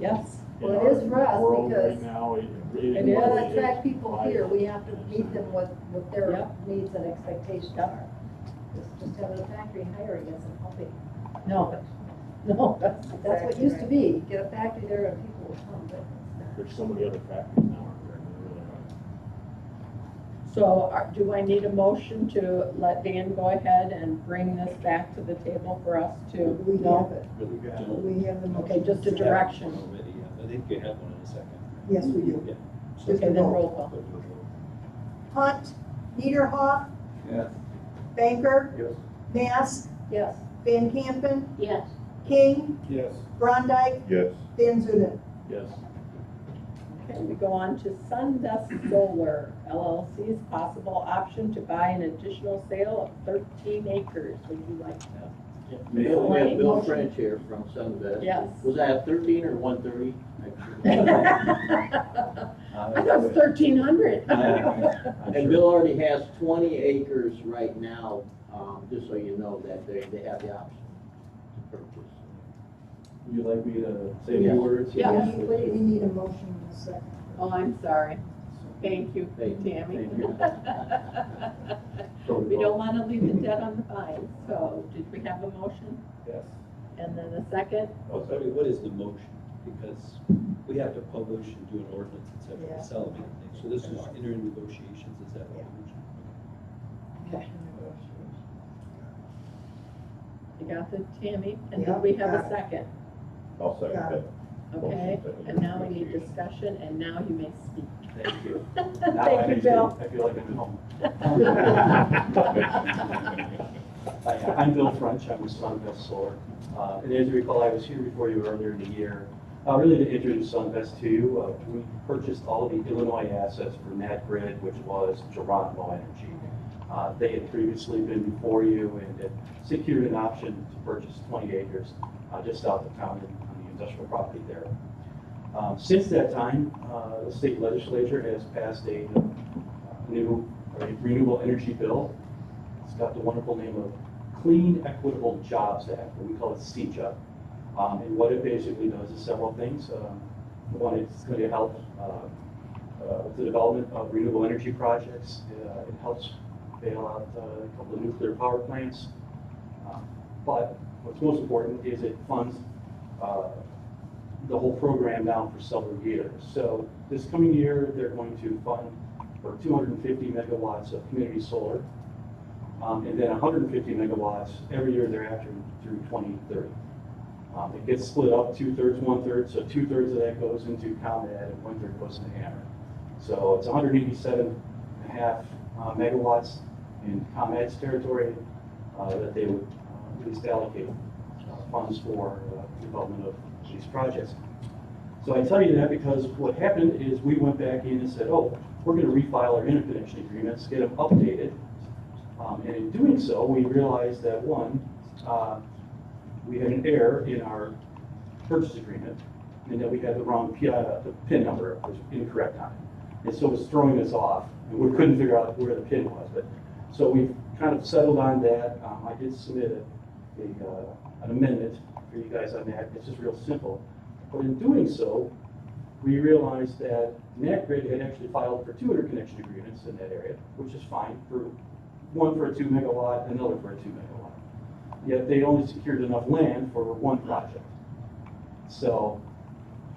Yes, in Well, it our is for us world because right now, it It We is. wanna really attract is people vital. here, we have to meet them with their Yep. needs and expectations Yep. are. Just having a factory hiring isn't helping. no, that's That's what exactly used to right. be, get a factory there and people will come, but it's not. there's so many other factors now, aren't there? There really are. So do I need a motion to let Dan go ahead and bring this back to the table for us to? We No? have it. Really good. We have the motion. Okay, just a direction. Already, yeah. I think you have one in a second. Yes, we do. Yeah. Just Okay, a then vote. roll call. Hunt, Niederhoff, Yes. Banker, Yes. Mass, Yes. Van Campen, Yes. King, Yes. Brondike, Yes. Van Zuiden. Yes. Okay, we go on to Sundust Solar LLC's possible option to buy an additional sale of 13 acres. Would you like to? We have Bill French here from Sunvest. Yes. Was that 13 or 130? I thought it was 1,300. And Bill already has 20 acres right now, just so you know that they have the option to purchase. Would you like me to say a Yeah. few words? Yeah. We need a motion in a second. Oh, I'm sorry. Thank you, Thank you. Tammy. Thank you. We don't want to leave the dead on the vine, so did we have a motion? Yes. And then a second? Oh, I mean, what is the motion? Because we have to publish and do an ordinance, et cetera, Yeah. to sell them anything. So this is entering negotiations, is that what the motion? Okay. You got the Tammy? And Yeah, then we have got a it. second, I'll second Got that. it. okay? And now we need discussion, and now you may speak. Thank you. Thank you, Bill. I feel like I'm at home. I'm Bill French, I'm with Sunvest Solar. And as you recall, I was here before you earlier in the year, really to introduce Sunvest to you. We purchased all of the Illinois assets for NatGrid, which was Geronimo Energy. They had previously been before you and had secured an option to purchase 20 acres just south of town on the industrial property there. Since that time, the state legislature has passed a new renewable energy bill. It's got the wonderful name of Clean Equitable Jobs Act, or we call it CEJA. And what it basically does is several things. One, it's going to help the development of renewable energy projects. It helps bail out a couple of nuclear power plants. But what's most important is it funds the whole program now for several years. So this coming year, they're going to fund for 250 megawatts of community solar, and then 150 megawatts every year thereafter through 2030. It gets split up 2/3, 1/3, so 2/3 of that goes into ComEd and 1/3 goes into Hammer. So it's 187.5 megawatts in ComEd's territory that they would at least allocate funds for development of these projects. So I tell you that because what happened is we went back in and said, oh, we're going to refile our interconnection agreements, get them updated. And in doing so, we realized that one, we had an error in our purchase agreement, and that we had the wrong PIN number was incorrect on it. And so it was throwing us off, and we couldn't figure out where the PIN was. But so we kind of settled on that. I did submit an amendment for you guys on that. It's just real simple. But in doing so, we realized that NatGrid had actually filed for 2 interconnection agreements in that area, which is fine, for one for a 2 megawatt, another for a 2 megawatt. Yet they only secured enough land for one project. So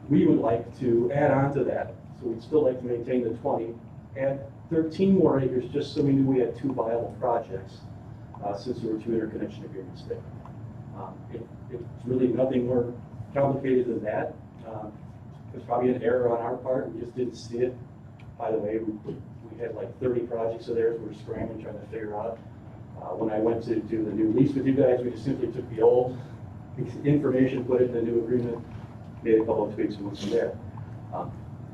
we would like to add on to that. So we'd still like to maintain the 20, add 13 more acres just so we knew we had 2 viable projects since there were 2 interconnection agreements there. It's really nothing more complicated than that. There's probably an error on our part. We just didn't see it. By the way, we had like 30 projects of theirs we were scrambling trying to figure out. When I went to do the new lease with you guys, we just simply took the old information, put it in the new agreement, made a couple of tweaks and went from there.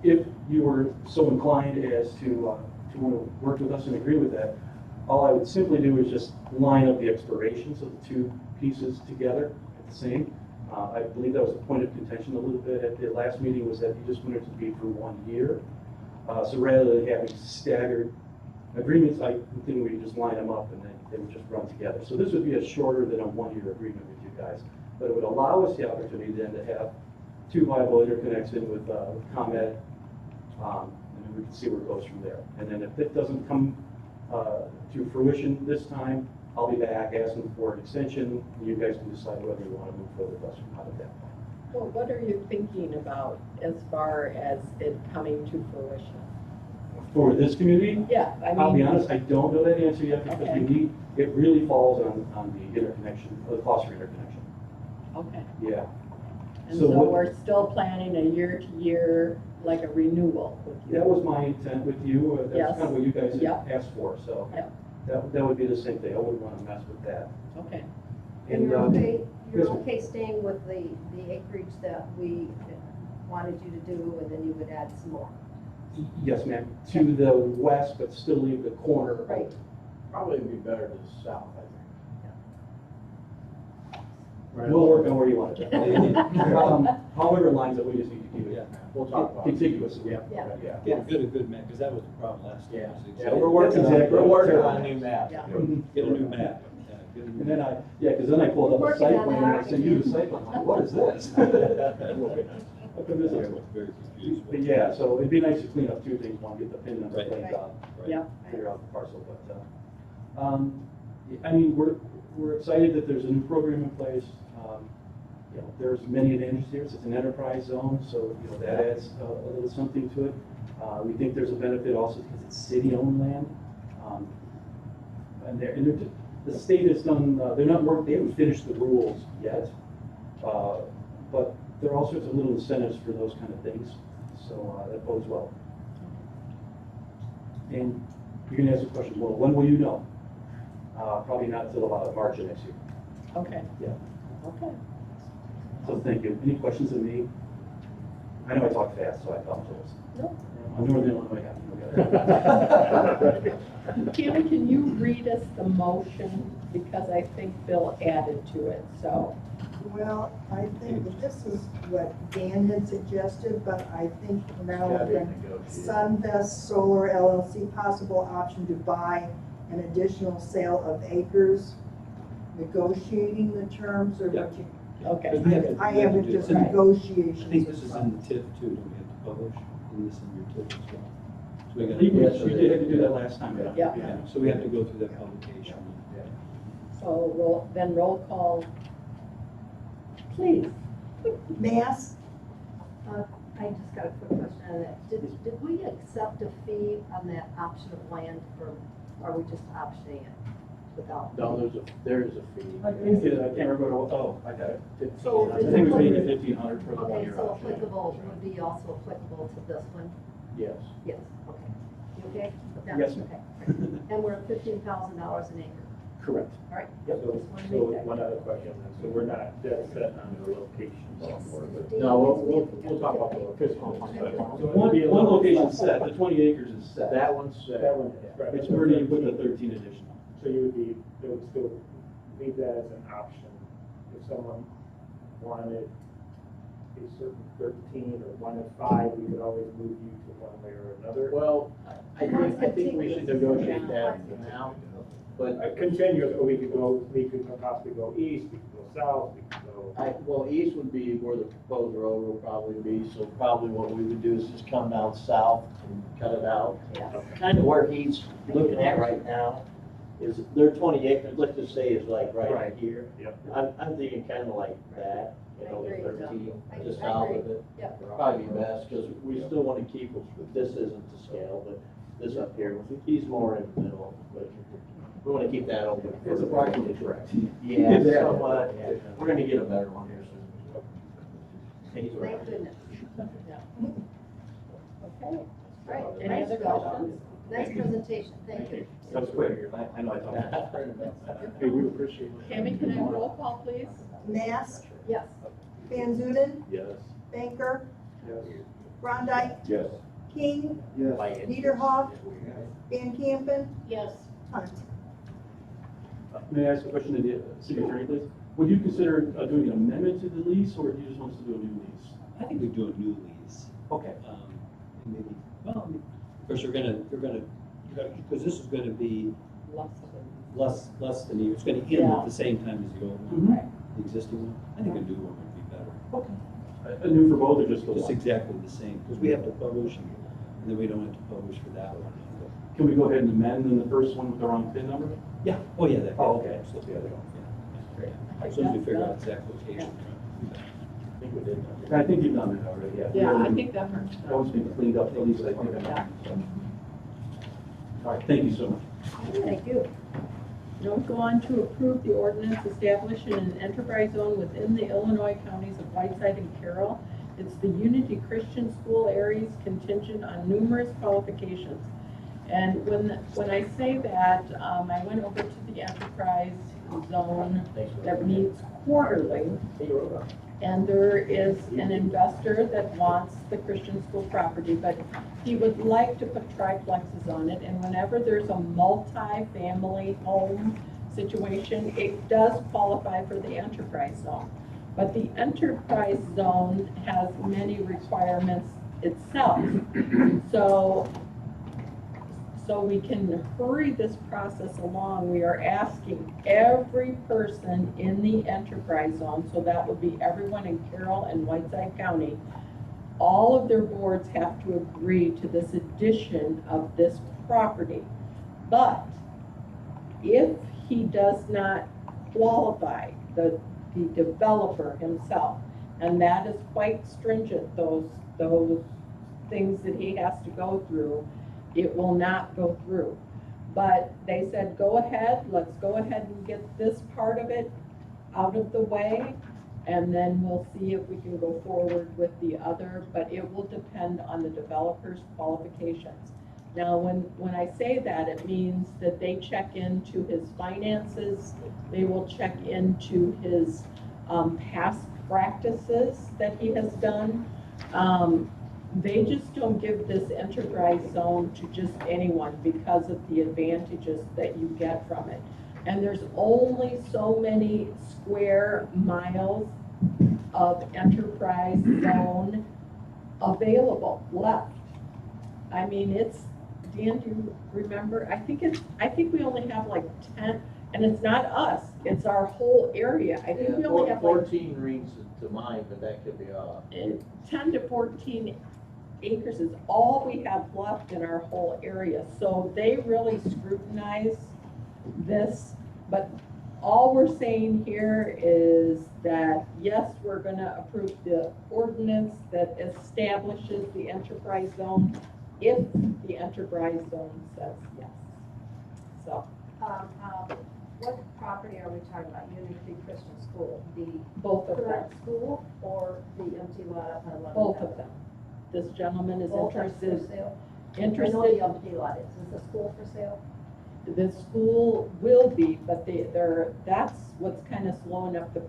If you were so inclined as to want to work with us and agree with that, all I would simply do is just line up the expirations of the 2 pieces together at the same. I believe that was a point of contention a little bit at the last meeting, was that you just wanted it to be for 1 year. So rather than having staggered agreements, I think we could just line them up and then they would just run together. So this would be a shorter than a 1-year agreement with you guys. But it would allow us the opportunity then to have 2 viable interconnects in with ComEd, and then we can see where it goes from there. And then if it doesn't come to fruition this time, I'll be back asking for an extension. You guys can decide whether you want to move forward with us or not at that point. Well, what are you thinking about as far as it coming to fruition? For this community, Yeah, I mean. I'll be honest, I don't know that answer yet because Okay. we need, it really falls on the interconnection, the cost for interconnection. Okay, Yeah. and So so what- we're still planning a year-to-year, like a renewal with you? That was my intent with you. That's Yes. kind of what you guys Yep. had asked for, so. Yep. That would be the same thing. I wouldn't want to mess with that. Okay, And you're okay, you're yes, ma'am. okay staying with the acreage that we wanted you to do, and then you would add some more? Yes, ma'am, to the west, but still leave the corner. Right. Probably be better to the south, I think. We'll work on where you want it. However, it lines up, we just need to keep Yeah. it We'll talk about it. contiguous. Yeah. Yeah. Get a good map, because that was the problem last year. Yeah, we're working on, Exactly. we're working on a new map. Yeah. Get a new map. Yeah, get a new And then map. because then I pulled up a Working site on plan that. and I said, you the site plan, I'm like, what is this? How come this I is- was very confused. But yeah, so it'd be nice to clean up two things, one, get the pin number Right. cleaned up, Right. yeah. figure out the parcel, but, I mean, we're excited that there's a new program in place. You know, there's many advantages here, it's an enterprise zone, so, you know, that adds a little something to it. We think there's a benefit also because it's city-owned land. The state has done, they haven't finished the rules yet, but there are all sorts of little incentives for those kind of things, so that bodes well. And you're gonna ask the question, well, when will you know? Probably not until about March of next year. Okay. Yeah. Okay. So thank you. Any questions of me? I know I talk fast, so I apologize. No. I'm Northern Illinois guy. Tammy, can you read us the motion, because I think Bill added to it, so. Well, I think that this is what Dan had suggested, but I think now with the Sunvest Solar LLC possible option to buy an additional sale of acres, negotiating the terms or what you. Okay. Because we have to- I we have to haven't do just it. negotiations. I think this is in the TIF too, don't we have to publish in this in your TIF as well? So we I got. think we did have to do that last time. Yeah. Yeah, so we have to go through that publication. So roll call, please. Mass, I just got a quick question on that. Did we accept a fee on that option of land, or are we just optioning it without? No, there is a fee. I can't remember, I got it. So I think it was maybe 1,500 for the Okay, 1 year so option. applicable, would be also applicable to this one? Yes. Yes, okay. You okay with that? Yes, ma'am. Okay. And we're at $15,000 an acre. Correct. All right. Yep. Just wanna So make that one clear. other question, then. So we're not dead set on the location Yes. somewhere, but. No, we'll talk about the physical. One location's set, the 20 acres is set. That one's, That one, right. It's where do you put the 13 additional? So you would be, they would still leave that as an option. If someone wanted a certain 13 or wanted 5, we could always move you to one way or another. well, I think we should negotiate that now, but Continuous, or we could possibly go east, we could go south, we could go. Well, east would be where the proposed road will probably be, so probably what we would do is just come down south and cut it out. Yes. Kind of where he's looking at right now is, their 20 acres, let's just say is like right here. Yep. I'm thinking kind of like that, you know, I agree. 13, I just agree. south of it. Yep. Probably be best, because we still want to keep, this isn't to scale, but this up here, he's more in the middle, but we want to keep that open. It's approximately correct. Yeah, somewhat, yeah. We're gonna get a better one here soon. He's right. Thank goodness. Okay. Right, Any nice other job. questions? Nice presentation, thank you. That's quick. I know I talked. Hey, we appreciate it. Tammy, can I have roll call, please? Mass, Yes. Van Zuiden, yes. Banker, Yes. Brondike, Yes. King, Yes. Niederhoff, Van Campen, Yes. Hunt. May I ask a question to the city attorney, please? Would you consider doing an amendment to the lease, or do you just want us to do a new lease? I think we do a new lease. Okay. And maybe, well, of course, because this is gonna be less than you, it's gonna end Yeah. at the same time as the old Mhm. one, the existing one. I think a new one would be better. Okay. A new for both, or just the Just one? exactly the same, because we have to publish, and then we don't have to publish for that one. Can we go ahead and amend in the first one with the wrong PIN number? Yeah, oh, yeah, that, Oh, okay. absolutely, yeah. As soon as we figure out exact location. I think we did. I think you've done it already, yeah. Yeah, I think that part's done. Always been cleaned up, at least I think. All right, thank you so much. Thank you. Now we go on to approve the ordinance establishing an enterprise zone within the Illinois counties of Whiteside and Carroll. It's the Unity Christian School areas contingent on numerous qualifications. And when I say that, I went over to the enterprise zone that meets quarterly. And there is an investor that wants the Christian school property, but he would like to put triplexes on it. And whenever there's a multi-family home situation, it does qualify for the enterprise zone. But the enterprise zone has many requirements itself. So we can hurry this process along. We are asking every person in the enterprise zone, so that would be everyone in Carroll and Whiteside County, all of their boards have to agree to this addition of this property. But if he does not qualify, the developer himself, and that is quite stringent, those things that he has to go through, it will not go through. But they said, go ahead, let's go ahead and get this part of it out of the way, and then we'll see if we can go forward with the other, but it will depend on the developer's qualifications. Now, when I say that, it means that they check into his finances, they will check into his past practices that he has done. They just don't give this enterprise zone to just anyone because of the advantages that you get from it. And there's only so many square miles of enterprise zone available left. I mean, Dan, do you remember? I think we only have like 10, and it's not us, it's our whole area. I think we only have like 14 rings to mine, but that could be off. 10 to 14 acres is all we have left in our whole area. So they really scrutinize this, but all we're saying here is that, yes, we're gonna approve the ordinance that establishes the enterprise zone if the enterprise zone says yes. So. What property are we talking about? Unity Christian School? The Both of them. current school or the empty lot up on 11? Both of them. This gentleman is Both are interested. for sale? I know Interested. the empty lot is the school for sale? The school will be, but that's what's kind of slowing up the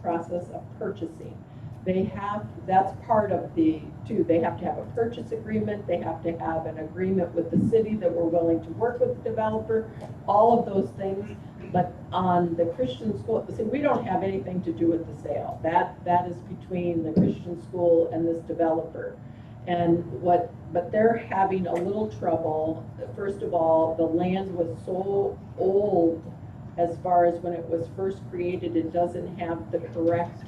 process of purchasing. That's part of they have to have a purchase agreement, they have to have an agreement with the city that we're willing to work with the developer, all of those things. But on the Christian school, see, we don't have anything to do with the sale. That is between the Christian school and this developer. But they're having a little trouble. First of all, the land was so old as far as when it was first created, it doesn't have the correct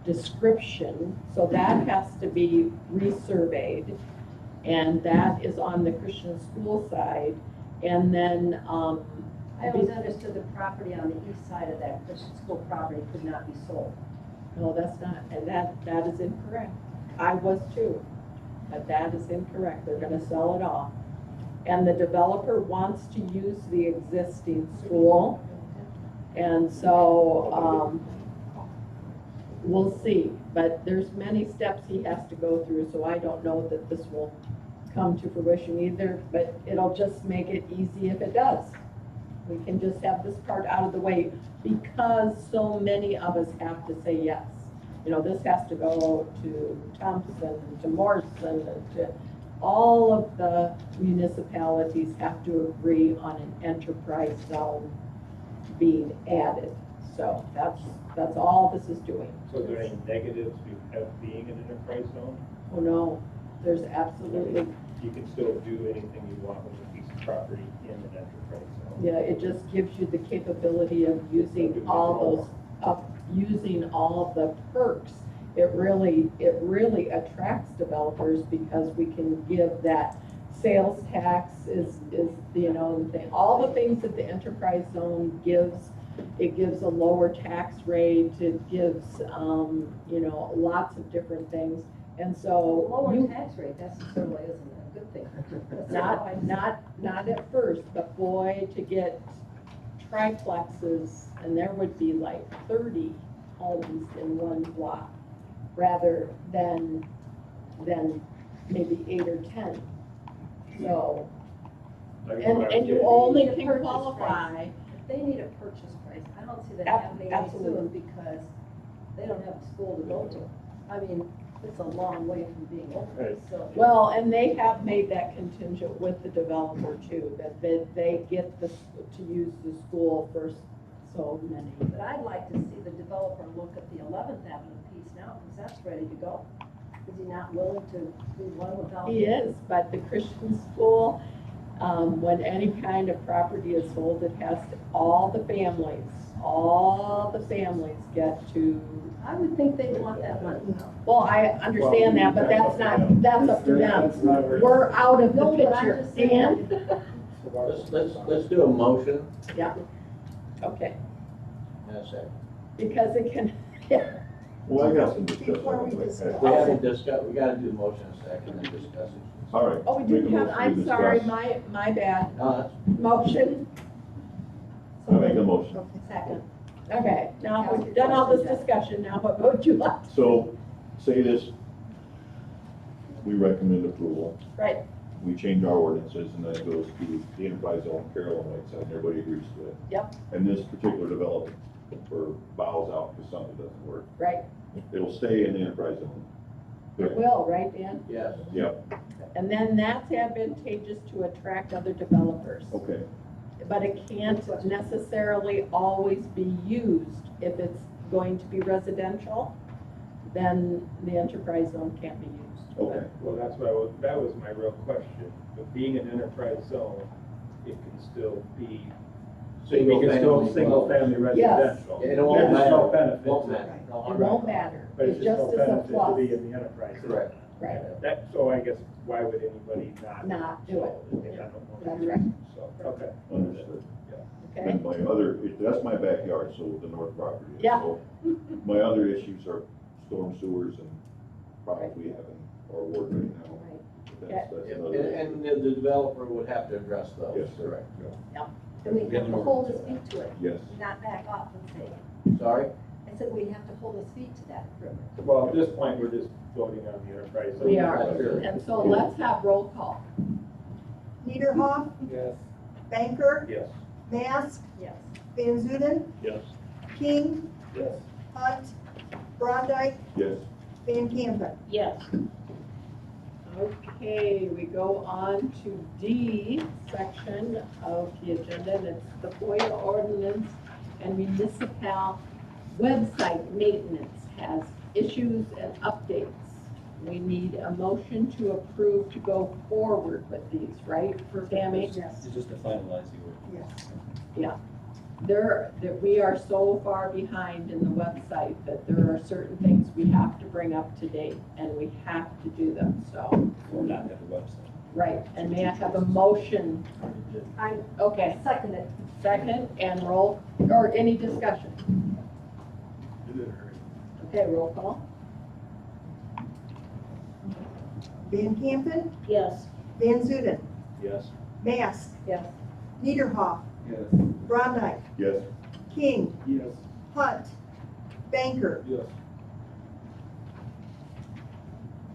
description. So that has to be resurveyed. And that is on the Christian school side. And then, I always understood the property on the east side of that Christian school property could not be sold. no, that's not, and that is incorrect. I was too, but that is incorrect. They're gonna sell it off. And the developer wants to use the existing school. And so, we'll see, but there's many steps he has to go through, so I don't know that this will come to fruition either, but it'll just make it easy if it does. We can just have this part out of the way because so many of us have to say yes. You know, this has to go to Thompson, to Morrison, to all of the municipalities have to agree on an enterprise zone being added. So that's all this is doing. So are there any negatives of being an enterprise zone? Oh, no, there's absolutely, You can still do anything you want with a piece of property in an enterprise zone. yeah, it just gives you the capability of using all of the perks. It really attracts developers because we can give that sales tax is all the things that the enterprise zone gives it gives a lower tax rate, it gives, you know, lots of different things. And so Lower you, tax rate necessarily isn't a good thing. That's not at first, but boy, to get triplexes, and there would be like 30 homes in one block, rather than maybe 8 or 10. So, and you only Need a can purchase qualify. price. If they need a purchase price, I don't see that Ab- happening any absolutely. soon because they don't have a school to go to. I mean, it's a long way from being open, so. Well, and they have made that contingent with the developer too, that they get to use the school for so many. But I'd like to see the developer look at the 11th Avenue piece now, because that's ready to go. Is he not willing to do one without? He is, but the Christian school, when any kind of property is sold, it has to, all the families get to, I would think they'd want that money. well, I understand that, but that's up to them. We're out of the No, but I'm picture, just saying. Dan. Let's do a motion Yeah, okay, in a second. because it can, yeah. Well, I got some Before we discussion. discuss. We haven't discussed, we gotta do a motion in a second and discuss it. All right. Oh, we didn't Make a have, motion I'm to sorry, discuss. my bad. No, that's, Motion, I make a motion. Second. okay, now we've done all this discussion, now what would you like? So, say this, we recommend approval. Right, We change our ordinances, and then it goes to the enterprise zone, Carolinites, and everybody agrees to it. Yep. And this particular developer bows out because something doesn't work. right, It'll stay in the enterprise zone. it will, right, Dan? yes. Yep, And then that's advantageous to attract other developers. okay. But it can't necessarily always be used. If it's going to be residential, then the enterprise zone can't be used. Okay. Well, that was my real question. But being an enterprise zone, it can still be, Single it can still family. single-family Yes. residential. It won't There's matter. no benefit Won't to matter. that. No, It won't matter. But It it's just just no is a benefit to plus. be in the enterprise zone. Correct. Right, That, so I guess, why would anybody not? Not do it. I don't know. That's right. So, okay. Understood. okay? And my other, that's my backyard, so the north property. is. Yeah. So my other issues are storm sewers and problems we have in our ward right now. Right. That's And, another issue. and the developer would have to address those. Yes, Correct. And we have to hold his feet to it, Yes. not back off and say, Sorry? I said we have to hold his feet to that agreement. Well, at this point, we're just voting on the enterprise zone. We are. Sure. And so let's have roll call. Niederhoff, Yes. Banker, Yes. Mask, Yes. Van Zuiden, Yes. King, Yes. Hunt, Brondike, Yes. Van Campen. Yes. Okay, we go on to D section of the agenda, and it's the FOIA ordinance and municipal website maintenance has issues and updates. We need a motion to approve to go forward with these, right, for Tammy? Yes. It's just to finalize the ordinance. Yes. That we are so far behind in the website that there are certain things we have to bring up to date, and we have to do them, so. Or not have a website. Right, and may I have a motion? I Okay, second it. second, and roll, or any discussion? Okay, roll call. Van Campen, Yes. Van Zuiden, Yes. Mask, Yes. Niederhoff, Yes. Brondike, Yes. King, Yes. Hunt, Banker. Yes.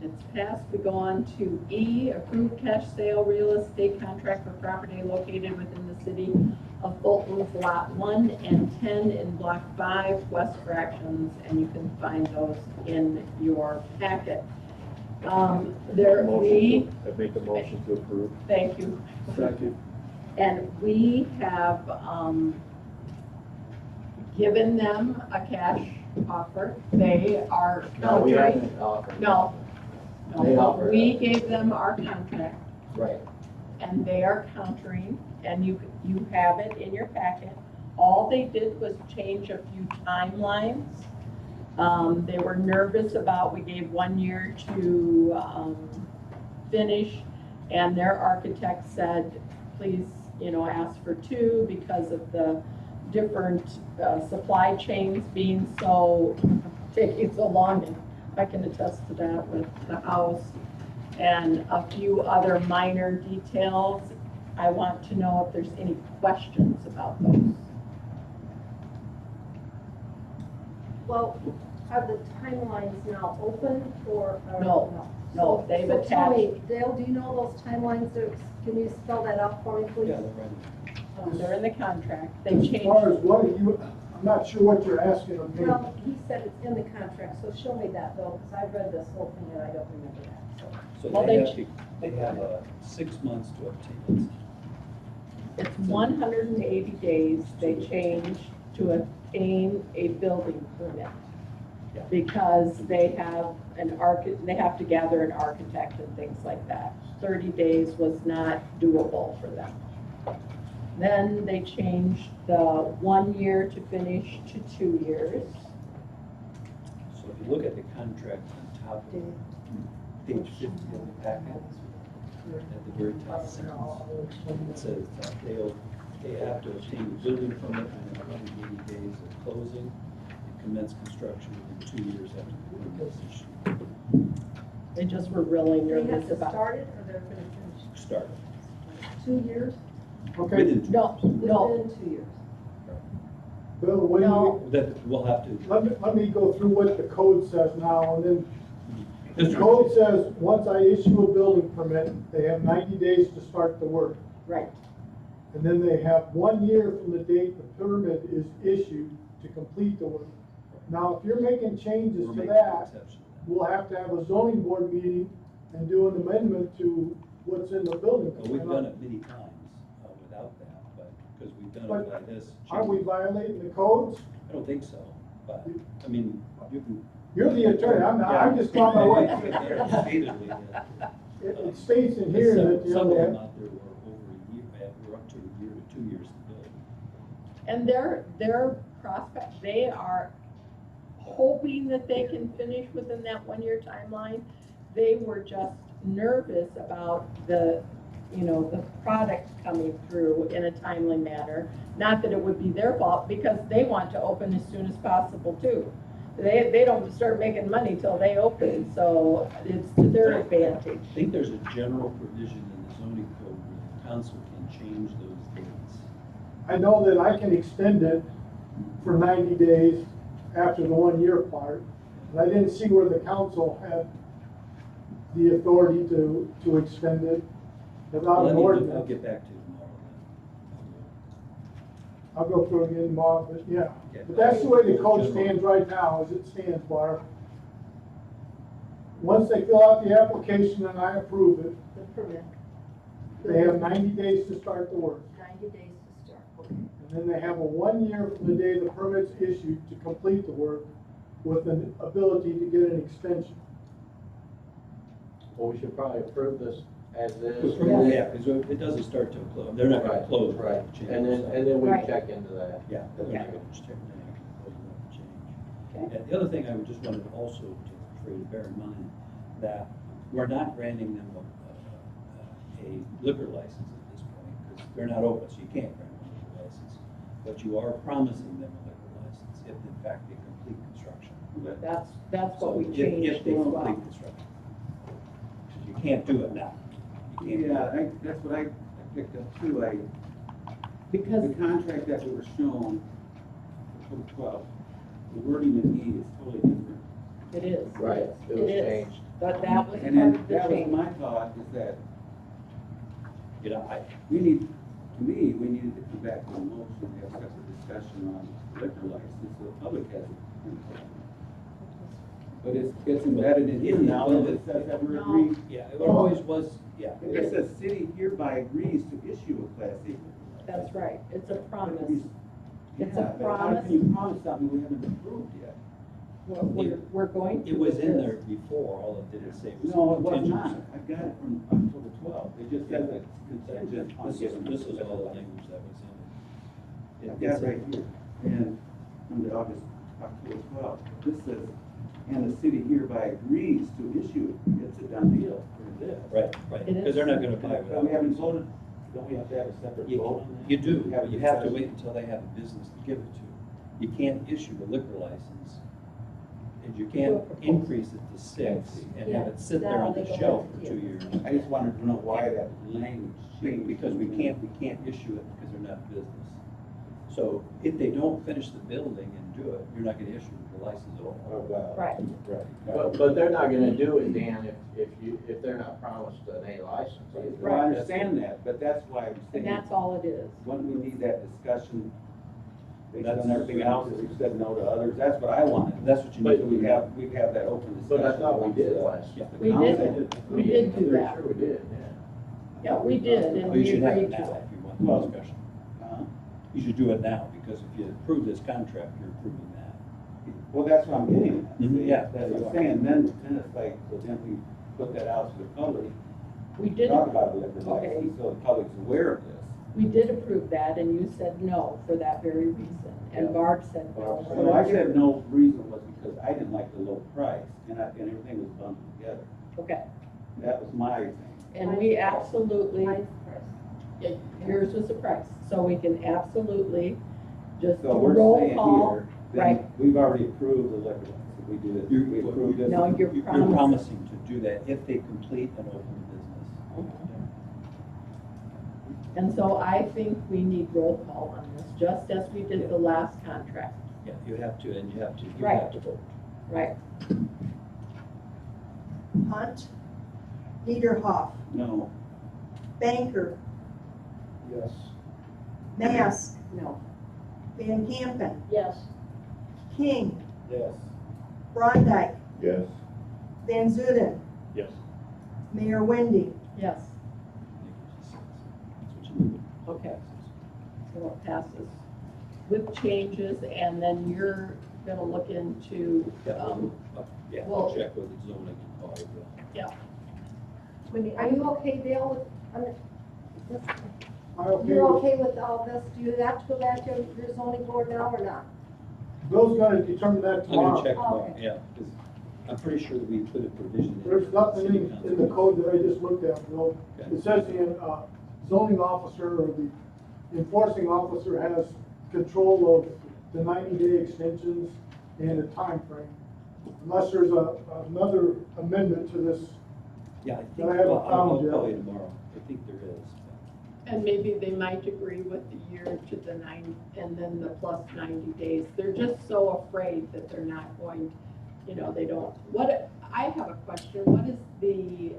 It's passed. We go on to E, approved cash sale real estate contract for property located within the city of Fulton's Lot 1 and 10 in Block 5, West Fractions, and you can find those in your packet. I make a motion to approve. Thank you. Second. And we have, given them a cash offer. They are No, we countering. haven't offered. No. They No, offered we us. gave them our contract Right. and they are countering, and you have it in your packet. All they did was change a few timelines. They were nervous about, we gave 1 year to, finish, and their architect said, please, ask for 2 because of the different supply chains being so, taking so long, and I can attest to that with the house. And a few other minor details. I want to know if there's any questions about those. Well, are the timelines now open or? No. No, they've So tell me, attached. Dale, do you know those timelines? Can you spell that out for me, please? Yeah, they're ready. They're in the contract. They As changed. far as what you, I'm not sure what you're asking of me. Well, he said it's in the contract, so show me that though, because I read this whole thing and I don't remember that, so. So Well, they have 6 months to obtain it. It's 180 days they changed to obtain a building permit. Yeah. Because they have they have to gather an architect and things like that. 30 days was not doable for them. Then they changed the 1 year to finish to 2 years. So if you look at the contract on top of page 50 of the packet, at the very top sentence, it says they have to obtain a building permit within 180 days of closing and commence construction within 2 years after the permit is issued. They just were really They have nervous to about. start it or they're going to finish? Start. 2 years? Okay, Within 2 No, Within 2 years. Bill, when No. you, That we'll have to. let me go through what the code says now, and then the Mr. code says, once I issue a building permit, they have 90 days to start the work. Right. And then they have 1 year from the date the permit is issued to complete the work. Now, if you're making changes We're to making that, an exception. we'll have to have a zoning board meeting and do an amendment to what's in the building. Well, we've done it many times without that, but, because we've done it by this. Are we violating the codes? I don't think so, but, I mean, you can. You're the attorney, I'm just going by what, Stated, it states in here that, you some know, of they them have- out there were over a year, we're up to a year to 2 years to build. And their prospect, they are hoping that they can finish within that 1 year timeline. They were just nervous about the product coming through in a timely manner. Not that it would be their fault, because they want to open as soon as possible too. They don't start making money till they open, so it's to their advantage. I think there's a general provision in the zoning code where the council can change those dates. I know that I can extend it for 90 days after the 1 year part. And I didn't see where the council had the authority to extend it without an I'll ordinance. get back to you tomorrow I'll go through it again tomorrow, but yeah. then. But that's the way the code stands right now, as it stands, Barb. Once they fill out the application and I approve it, The permit, they have 90 days to start the work. 90 days to start. Okay. And then they have a 1 year from the day the permit's issued to complete the work with an ability to get an extension. Well, we should probably approve this as is. Yeah, because it doesn't start till close, they're not gonna Right, close. right, change, and so- then we Right. check into that. Yeah. Yeah. And the other thing I would just wanted also for you to bear in mind, that we're not granting them a liquor license at this point, because they're not open, so you can't grant them a liquor license. But you are promising them a liquor license if in fact they complete construction. That's what we So if changed they as complete well. construction. Because you can't do it now. You can't do it. That's what I picked up too. Because The contract that we were shown for 12, the wording in E is totally different. it is. Right, it was is. changed. But that was And part then of the that was change. my thought, is that You know, we needed to come back with a motion, and have separate discussion on liquor license, so the public has it. But it's embedded in here now, and it says that we're agreeing. yeah, it always was, yeah. It says city hereby agrees to issue a Class A. That's right. It's a promise. It's a Yeah, but how promise. can you promise something we haven't approved yet? We're going to. It was with in this. there before, all it did is say it was No, it was contingent. not. I got it from October 12th. It just says it's contingent on This getting. is all the language that was in it. I've got it right here. And under October 12th, this says, and the city hereby agrees to issue it. It's a done deal. Right, right, It because they're not gonna buy it But we without. haven't voted Don't we have to have a separate You, vote on that? you do, Have a you have to discussion? wait until they have a business to give it to. You can't issue a liquor license, and you can't increase it to 6 and have it sit there on the shelf for 2 years. I just wanted to know why that language changed. Because we can't issue it because they're not a business. So if they don't finish the building and do it, you're not gonna issue the license at all. Oh, wow. Right. But they're not gonna do it, Dan, if they're not promised an A license. Well, I understand that, but that's why I'm And saying, that's all it is. when we need that discussion, based on everything else, we've said no to others, that's what I wanted. That's what you But need. we have that open discussion. But I thought we did last. Yeah. The We council- did. We did do that. Sure we did, yeah. Yeah, we did, and Oh, you we should have it agreed now to it. if you want the discussion. Uh-huh. You should do it now, because if you approve this contract, you're approving that. Well, that's what I'm getting at. Mhm, yeah. That's what I'm saying, then it's like, well, then we put that out to the public, We did, talk about the liquor Okay. license, so the public's aware of this. we did approve that, and you said no for that very reason, and Barb said no. So I said no reason was because I didn't like the low price, and everything was bundled together. Okay, That was my thing. and we absolutely, Mine's first. yeah, yours was the price, so we can absolutely just So we're roll saying call. here, then right. we've already approved the liquor license, if we do this, we approved this. No, you're You're promising. promising to do that if they complete an open business. And so I think we need roll call on this, just as we did the last contract, Yeah, you have to, and you have to Right. vote. right? Hunt, Niederhoff, No, Banker, Yes. Mask, No. Van Campen, Yes. King, Yes. Brondike, Yes. Van Zuiden, Yes. Mayor Wendy. Yes, That's what you need. okay. So it passes with changes, and then you're gonna look into, Yeah, well- I'll check with the zoning authority. Wendy, are you okay, Dale, with, Okay, you're okay with all this? Do you have to go back to your zoning board now or not? Bill's gonna determine that I'm tomorrow. gonna check tomorrow, Okay. yeah, because I'm pretty sure that we put a provision in. There's nothing City in council. the code that I just looked at, Bill. Okay. It says the zoning officer or the enforcing officer has control of the 90-day extensions and a time frame. Unless there's another amendment to this. Yeah, I think, I haven't well, I'll found call yet. you tomorrow, I think there is. and maybe they might agree with the year to the 9, and then the plus 90 days. They're just so afraid that they're not going, they don't, I have a question, what is the,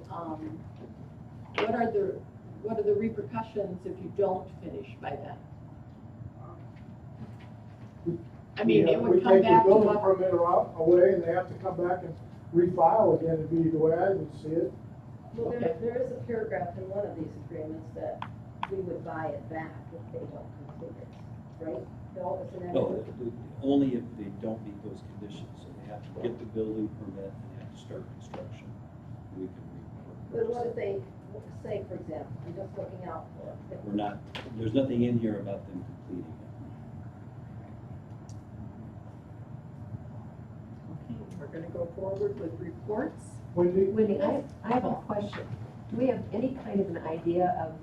what are the repercussions if you don't finish by then? I mean, it would come back to We take the building us. permit away and they have to come back and refile again, would be the way I would see it. Well, Okay. there is a paragraph in one of these agreements that we would buy it back if they don't complete it, right? No, isn't that? No, only if they don't meet those conditions, so they have to get the building permit and they have to start construction. We can But what repurchase if they, say, for example, I'm just looking out for it. it. We're not, there's nothing in here about them completing it. Okay, we're gonna go forward with reports. Wendy? Wendy, I have a question. Do we have any kind of an idea of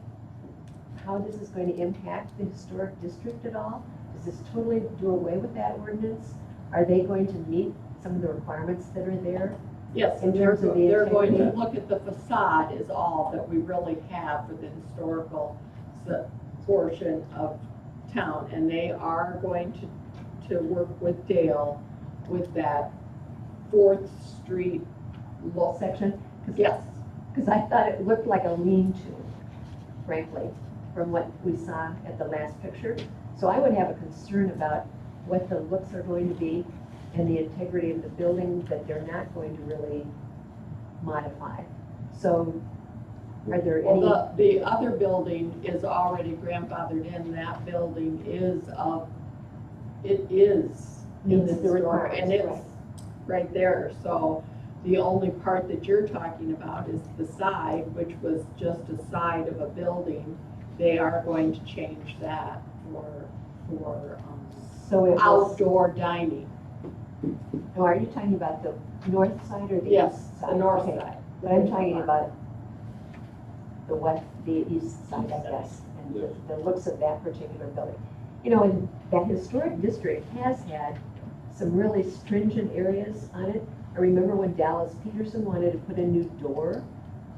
how this is going to impact the historic district at all? Does this totally do away with that ordinance? Are they going to meet some of the requirements that are there? Yes, In and they're, terms of the they're going to integrity? look at the facade is all that we really have for the historical portion of town. And they are going to work with Dale with that 4th Street look. Section? Yes, Because I thought it looked like a lean-to, frankly, from what we saw at the last picture. So I would have a concern about what the looks are going to be and the integrity of the building that they're not going to really modify. So are there any? well, the other building is already grandfathered in. That building is it is in Meets the the historic, and requirements, it's right there. So the only part that you're talking about is the side, which was just a side of a building. They are going to change that for So it was, outdoor dining. oh, are you talking about the north side or the Yes, east side? the north Okay. side. But I'm talking about the west the east side, I guess, and the looks of that particular building. You know, and that historic district has had some really stringent areas on it. I remember when Dallas Peterson wanted to put a new door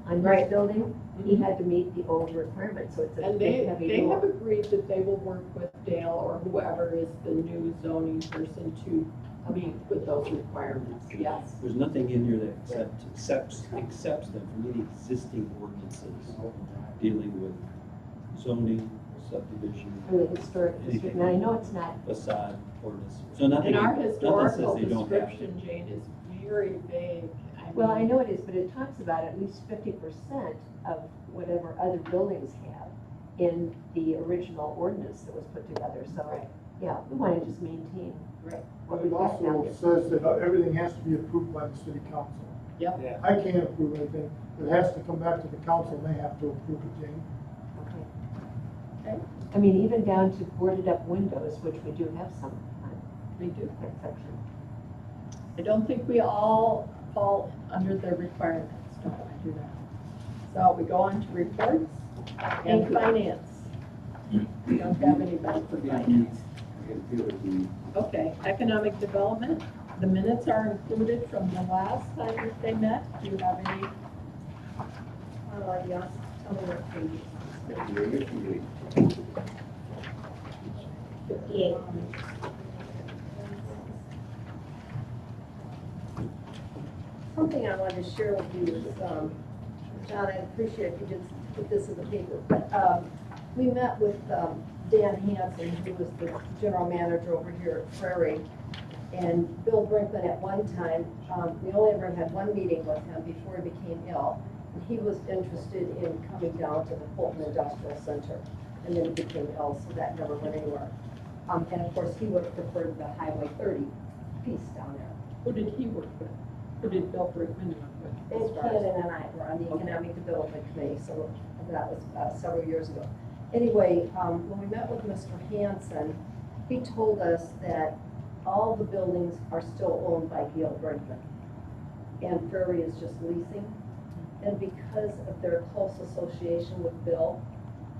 on his Right. building, he had to meet the old requirements, so it's a And big, heavy they have door. agreed that they will work with Dale or whoever is the new zoning person to meet with those requirements, yes. There's nothing in here that accepts them from any existing ordinances dealing with zoning, subdivision, For the historic district, now I know it's not, facade ordinance. So nothing, And our nothing historical says they don't have. description, Jane, is very vague. well, I know it is, but it talks about at least 50% of whatever other buildings have in the original ordinance that was put together, so, Right. yeah, we want to just maintain Right. what But we've it got down also here. says that everything has to be approved by the city council. Yep. I can't approve anything. It has to come back to the council and they have to approve it, Jane. Okay. I mean, even down to boarded up windows, which we do have some on We do. that section. I don't think we all fall under the requirements, no, I do not. So we go on to reports and finance. We don't have anybody for finance. Okay, economic development, the minutes are included from the last time that they met. Do you have any? Yes, tell me what page. 58. Something I wanted to share with you is, John, I appreciate if you did put this in the paper, but we met with Dan Hansen, who was the general manager over here at Prairie, and Bill Brinkman at one time. We only ever had one meeting with him before he became ill, and he was interested in coming down to the Fulton Industrial Center, and then he became ill, so that never went anywhere. And of course, he would have preferred the Highway 30 piece down there. Who did he work with? Who did Bill Brickman work with? And Cannon and I were on the Economic Development Committee, so that was several years ago. Anyway, when we met with Mr. Hansen, he told us that all the buildings are still owned by Gail Brinkman, and Prairie is just leasing. And because of their close association with Bill,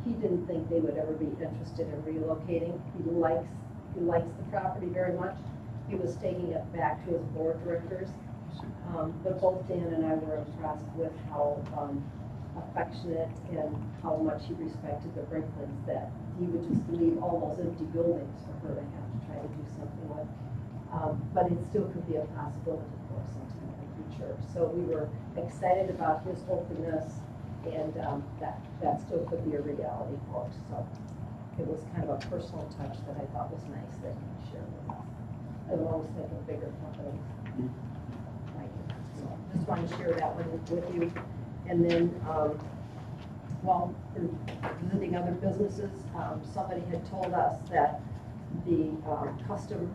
he didn't think they would ever be interested in relocating. He likes the property very much. He was taking it back to his board directors. But both Dan and I were impressed with how affectionate and how much he respected the Brinkmans, that he would just leave all those empty buildings for her to have to try to do something with. But it still could be a possibility for us sometime in the future. So we were excited about his openness, and that still could be a reality for us. So it was kind of a personal touch that I thought was nice that he shared with us. I always think of bigger companies. So just wanted to share that one with you. And then, well, for visiting other businesses, somebody had told us that the custom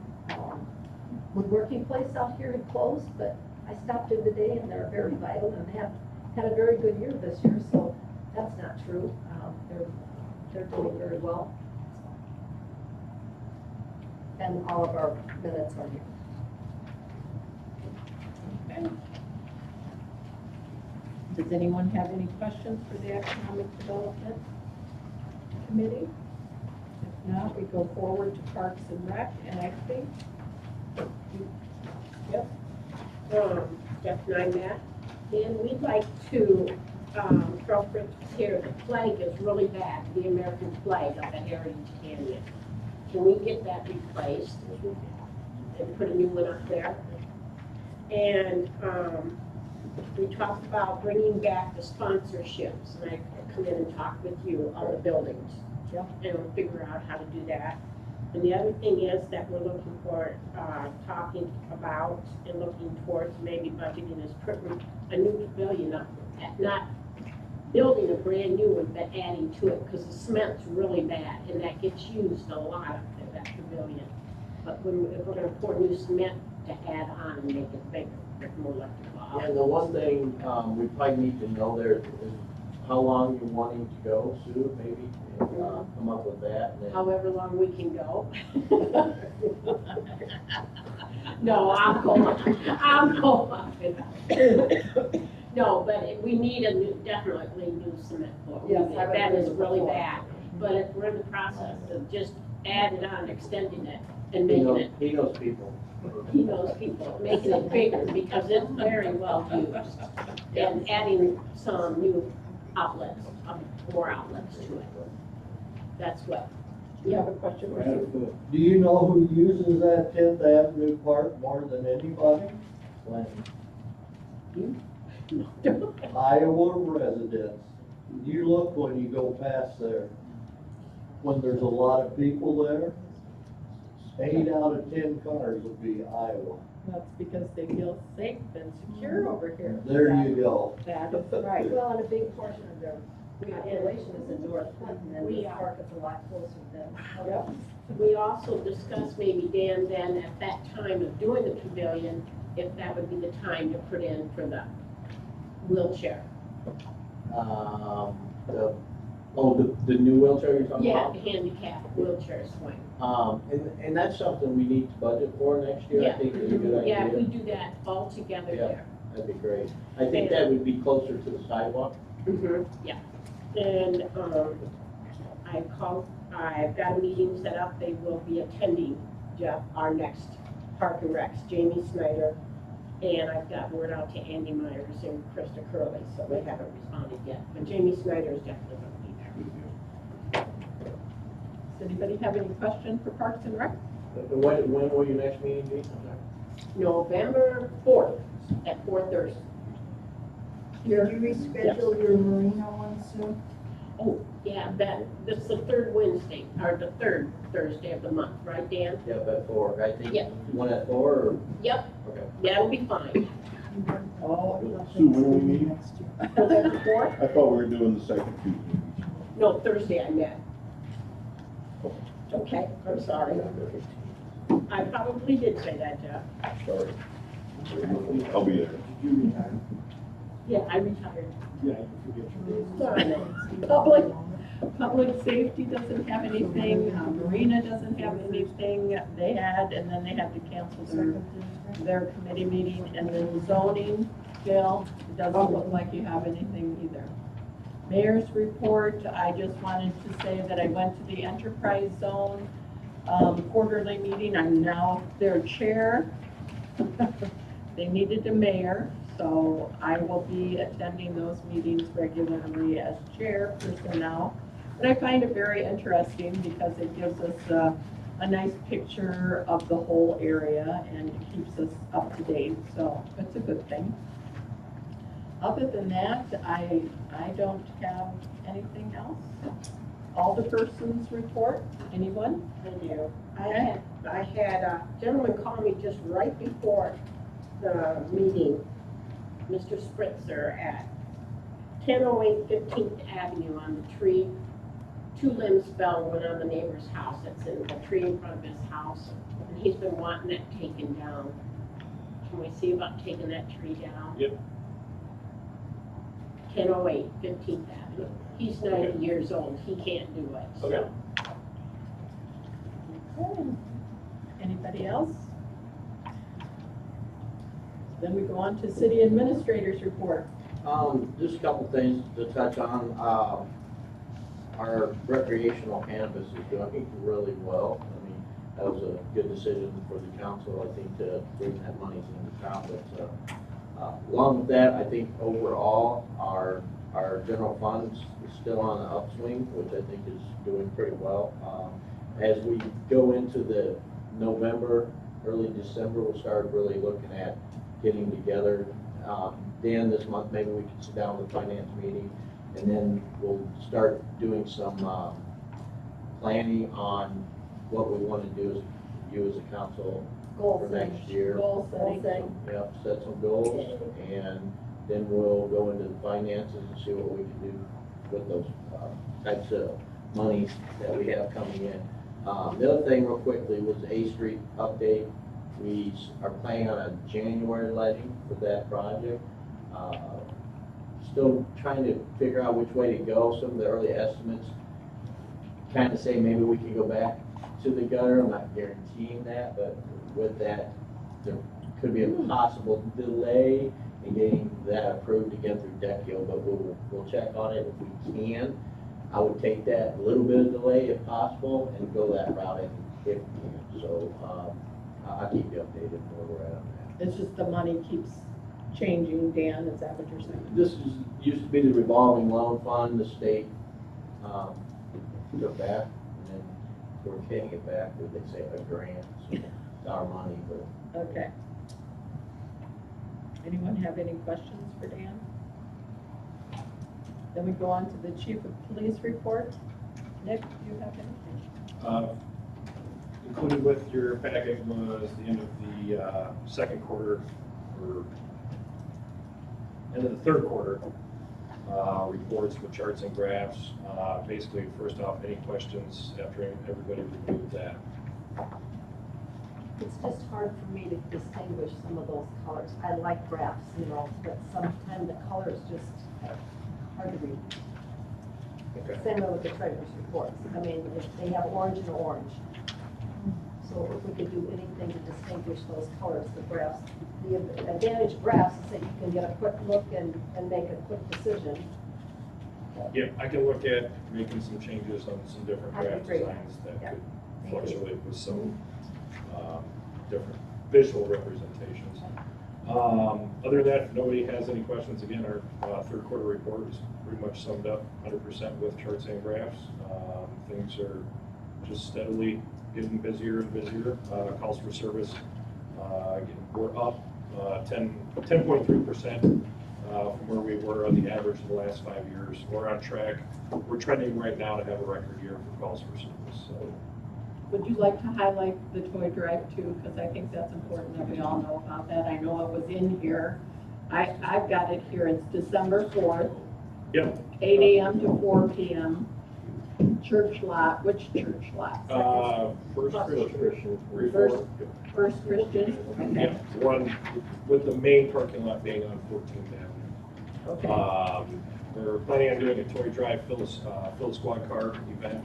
woodworking place out here had closed, but I stopped in today and they're very vital and have had a very good year this year, so that's not true. They're doing very well. And all of our minutes are here. Okay. Does anyone have any questions for the Economic Development Committee? If not, we go forward to Parks and Rec, and I think, Jeff and I met, and we'd like to, throw here, the flag is really bad, the American flag of the Heritage Canyon. Can we get that replaced and put a new one up there? And, we talked about bringing back the sponsorships, and I come in and talk with you on the buildings. Yep. And we'll figure out how to do that. And the other thing is that we're looking for, talking about and looking towards maybe budgeting is a new pavilion up, not building a brand new one, but adding to it, because the cement's really bad, and that gets used a lot up there, that pavilion. But if we're gonna pour new cement to add on and make it bigger, more like the And the one thing, we probably need to know there is how long you're wanting to go, Sue, maybe, and, come up with that, and then. however long we can go. No, I'm going. No, but we need a new, definitely new cement floor. Yes, I would That agree is with the really floor. bad, but if we're in the process of just adding on, extending it and He making knows, it, he knows people. he knows people, making it bigger because it's very well used. And adding some new outlets, more outlets to it. That's what. You have a question, Bruce? Do you know who uses that 10th Avenue Park more than anybody? Iowa residents. You look when you go past there, when there's a lot of people there, 8 out of 10 cars will be Iowa. That's because they feel safe and secure over here. There you go. That is right. Well, and a big portion of their population is in North Clinton, and this park is a lot closer than. Yep. We also discussed maybe, Dan, then at that time of doing the pavilion, if that would be the time to put in for the wheelchair. The new wheelchair you're talking Yeah, about? the handicap wheelchair swing. And that's something we need to budget for next year, I Yeah. think is a good idea. Yeah, if we do that all together Yeah. there. That'd be great. I think that would be closer to the sidewalk. Yeah. And, I've got a meeting set up, they will be attending, Jeff, our next Park and Recs, Jamie Snyder, and I've got word out to Andy Myers and Krista Curley, so they haven't responded yet, but Jamie Snyder is definitely gonna be there. Does anybody have any question for Parks and Rec? When will your next meeting be? November 4th at 4:30. Did you reschedule your Marina one soon? Oh, yeah, this is the third Wednesday, or the third Thursday of the month, right, Dan? Yep, at 4, I think. Yeah. One at 4 or? Yep, Okay. that'll be fine. Oh. Sue, when are we meeting? November 4th? I thought we were doing the second Tuesday. No, Thursday I meant. Okay, I'm sorry. I probably did say that, Jeff. Sorry. I'll be there. Did you retire? Yeah, I retired. Yeah, you forget your days. Sorry. Public safety doesn't have anything, Marina doesn't have anything, they had, and then they had to cancel their committee meeting, and then zoning, Bill, it doesn't look like you have anything either. Mayor's report, I just wanted to say that I went to the enterprise zone, quarterly meeting, I'm now their chair. They needed a mayor, so I will be attending those meetings regularly as chairperson now. But I find it very interesting because it gives us a nice picture of the whole area and it keeps us up to date, so it's a good thing. Other than that, I don't have anything else. Alderperson's report, anyone? I do. I had a gentleman call me just right before the meeting, Mr. Spritzer at 1008 15th Avenue on the tree. 2 limbs fell, one on the neighbor's house, that's in the tree in front of his house, and he's been wanting that taken down. Can we see about taking that tree down? Yep. 1008 15th Avenue. He's 90 years old, he can't do it, so. Okay. Okay. Anybody else? Then we go on to city administrator's report. Just a couple things to touch on. Our recreational cannabis is doing really well. I mean, that was a good decision for the council, I think, to bring that money into town. But along with that, I think overall, our general funds is still on the upswing, which I think is doing pretty well. As we go into the November, early December, we'll start really looking at getting together. Dan, this month, maybe we can sit down with the finance meeting, and then we'll start doing some planning on what we want to do as you as a council for next year. Goal setting. Yep, set some goals, and then we'll go into the finances and see what we can do with those types of monies that we have coming in. The other thing real quickly was the A Street update. We are planning on a January letting for that project. Still trying to figure out which way to go. Some of the early estimates kind of say maybe we can go back to the gutter. I'm not guaranteeing that, but with that, there could be a possible delay and getting that approved again through DECIO, but we'll check on it if we can. I would take that a little bit of delay if possible and go that route if we can. So, I'll keep you updated where we're at on that. It's just the money keeps changing, Dan, is that what you're saying? This used to be the revolving loan fund, the state, took that, and then we're paying it back with, they say, a grant, so it's our money, but. Okay. Anyone have any questions for Dan? Then we go on to the chief of police report. Nick, do you have anything? Included with your packet was the end of the second quarter, or end of the third quarter, reports with charts and graphs. Basically, first off, any questions after everybody reviewed that? It's just hard for me to distinguish some of those colors. I like graphs, you know, but sometimes the colors just hard to read. Okay. Same way with the treasurer's reports. I mean, they have orange and orange. So if we could do anything to distinguish those colors, the graphs. The advantage of graphs is that you can get a quick look and make a quick decision. Yeah, I can look at making some changes on some different That'd graph be great. designs that Yeah. could Thank you. fluctuate with some different visual representations. Other than that, if nobody has any questions, again, our third quarter report is pretty much summed up 100% with charts and graphs. Things are just steadily getting busier and busier. Calls for service, we're up 10.3% from where we were on the average of the last 5 years. We're on track. We're trending right now to have a record year for calls for service. So. Would you like to highlight the toy drive too? Because I think that's important that we all know about that. I know it was in here. I've got it here. It's December 4th. Yep. 8 a.m. to 4 p.m. Church lot. Which church lot? First Christian. First Christian? Okay. Yeah, one with the main parking lot being on 14th Avenue. Okay. We're planning on doing a toy drive Phil Squad car event.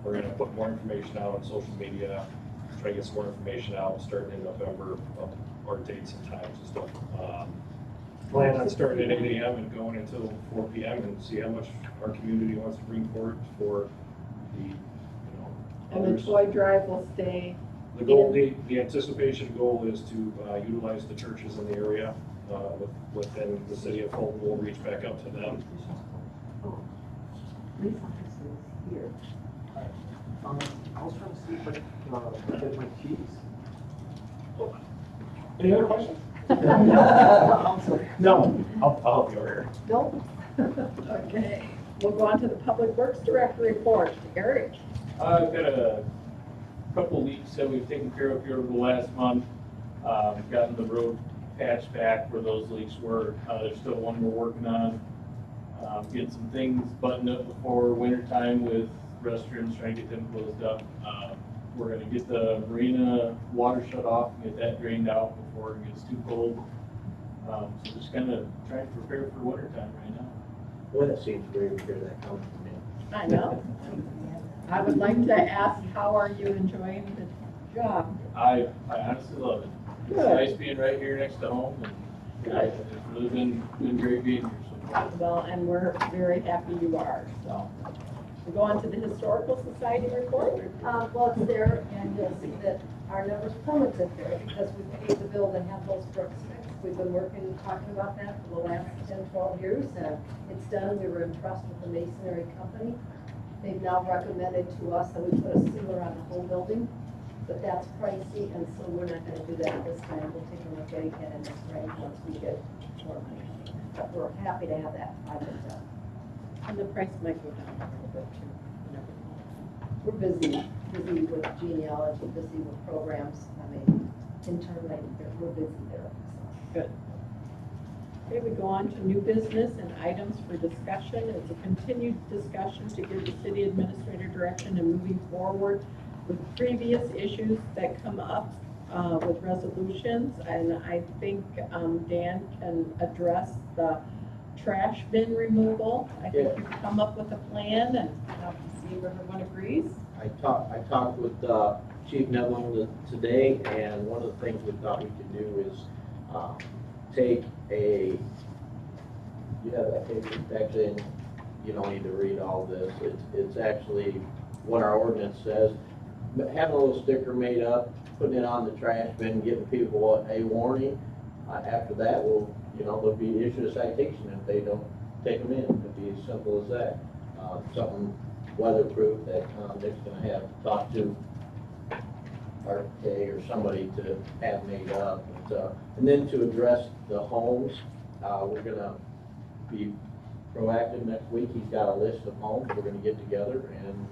We're going to put more information out on social media, try to get some more information out starting in November, our dates and times and stuff. Plan on starting at 8 a.m. and going until 4 p.m. and see how much our community wants to bring forward for the, And the toy drive will stay. The goal, the anticipation goal is to utilize the churches in the area within the city of Fulton. We'll reach back out to them. Police officers here. I was trying to see if I could get my keys. Any other questions? No, I'll help you over here. Nope. Okay. We'll go on to the Public Works Director report. Eric. I've got a couple of leaks that we've taken care of here over the last month. Gotten the road patched back where those leaks were. There's still one we're working on. Getting some things buttoned up before winter time with restrooms, trying to get them closed up. We're gonna get the marina water shut off and get that drained out before it gets too cold. So just kind of trying to prepare for winter time right now. Well, that seems great to hear that coming from me. I know. I would like to ask, how are you enjoying the job? I honestly love it. It's Good. nice being right here next to home, and it's really been great being here so far. Well, and we're very happy you are, so. We go on to the Historical Society report. Well, it's there, and you'll see that our numbers plummeted there because we paid the bill to have those bricks fixed. We've been talking about that for the last 10, 12 years, and it's done. We were impressed with the masonry company. They've now recommended to us that we put a sealer on the whole building, but that's pricey, and so we're not gonna do that this time. We'll take a look at it again in the spring once we get more money. But we're happy to have that project done. And the price might go down a little bit too. We're busy with genealogy, busy with programs. I mean, internally, we're busy there. Good. Okay, we go on to new business and items for discussion. It's a continued discussion to give the city administrator direction in moving forward with previous issues that come up with resolutions. And I think Dan can address the trash bin removal. I think you've come up with a plan and have to see if everyone agrees. I talked with Chief Nevlin today, and one of the things we thought we could do is take you have that paper section, you don't need to read all this. It's actually what our ordinance says. But having a little sticker made up, putting it on the trash bin, giving people a warning. After that, they'll be issued a citation if they don't take them in. It'd be as simple as that. Something weatherproof that Nick's gonna have to talk to RK or somebody to have made up. And then to address the homes, we're gonna be proactive next week. He's got a list of homes we're gonna get together, and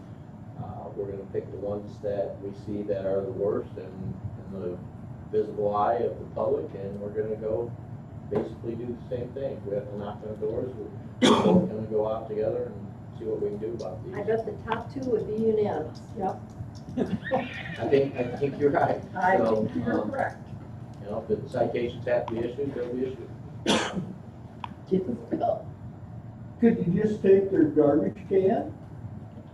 we're gonna pick the ones that we see that are the worst and in the visible eye of the public, and we're gonna go basically do the same thing. We have to knock on doors. We're both gonna go out together and see what we can do about these. I bet the top two would be unanimous. Yep. I think you're right. I So, think you're correct. If the citations have to be issued, they'll be issued. Get the bill. Could you just take their garbage can?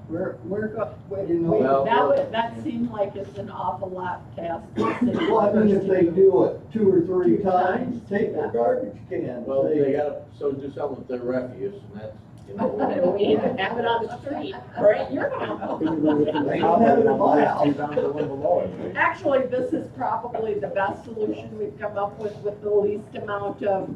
We're You know, that seemed like it's an awful lot to ask the city Well, I mean, if they workers to do it 2 or 3 2 times, times, take their yeah. garbage can. Well, Say, they gotta do something with their refuse, and that's, We need to have it on the street, or at your house. They don't have it in my house. Actually, this is probably the best solution we've come up with the least amount of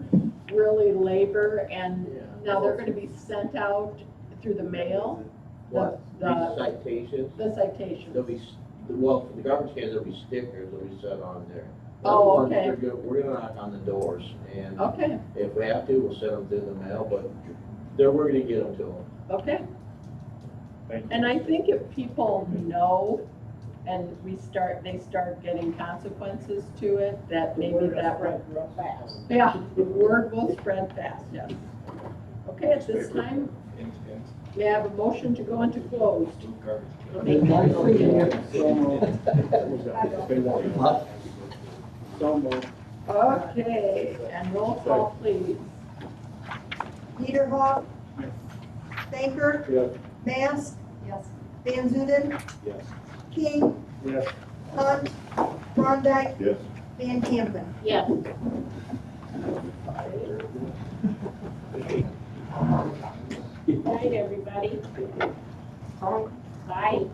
really labor, and now they're gonna be sent out through the mail. what, The these citations, the citations. there'll be, well, for the garbage cans, there'll be stickers that'll be set on there. Oh, Other ones, okay. we're gonna knock on the doors, and Okay, if we have to, we'll send them through the mail, but we're gonna get them to them. okay. Thank you. And I think if people know and they start getting consequences to it, that maybe that will. Yeah, the word will spread fast, yes. Okay, at this time, we have a motion to go into closed. Okay, and roll call, please. Peter Hawk? Banker? Yes. Mask? Yes. Van Zuiden? Yes. King? Yes. Hunt? Brondike? Yes. Van Campen? Yes. Good night, everybody. Bye.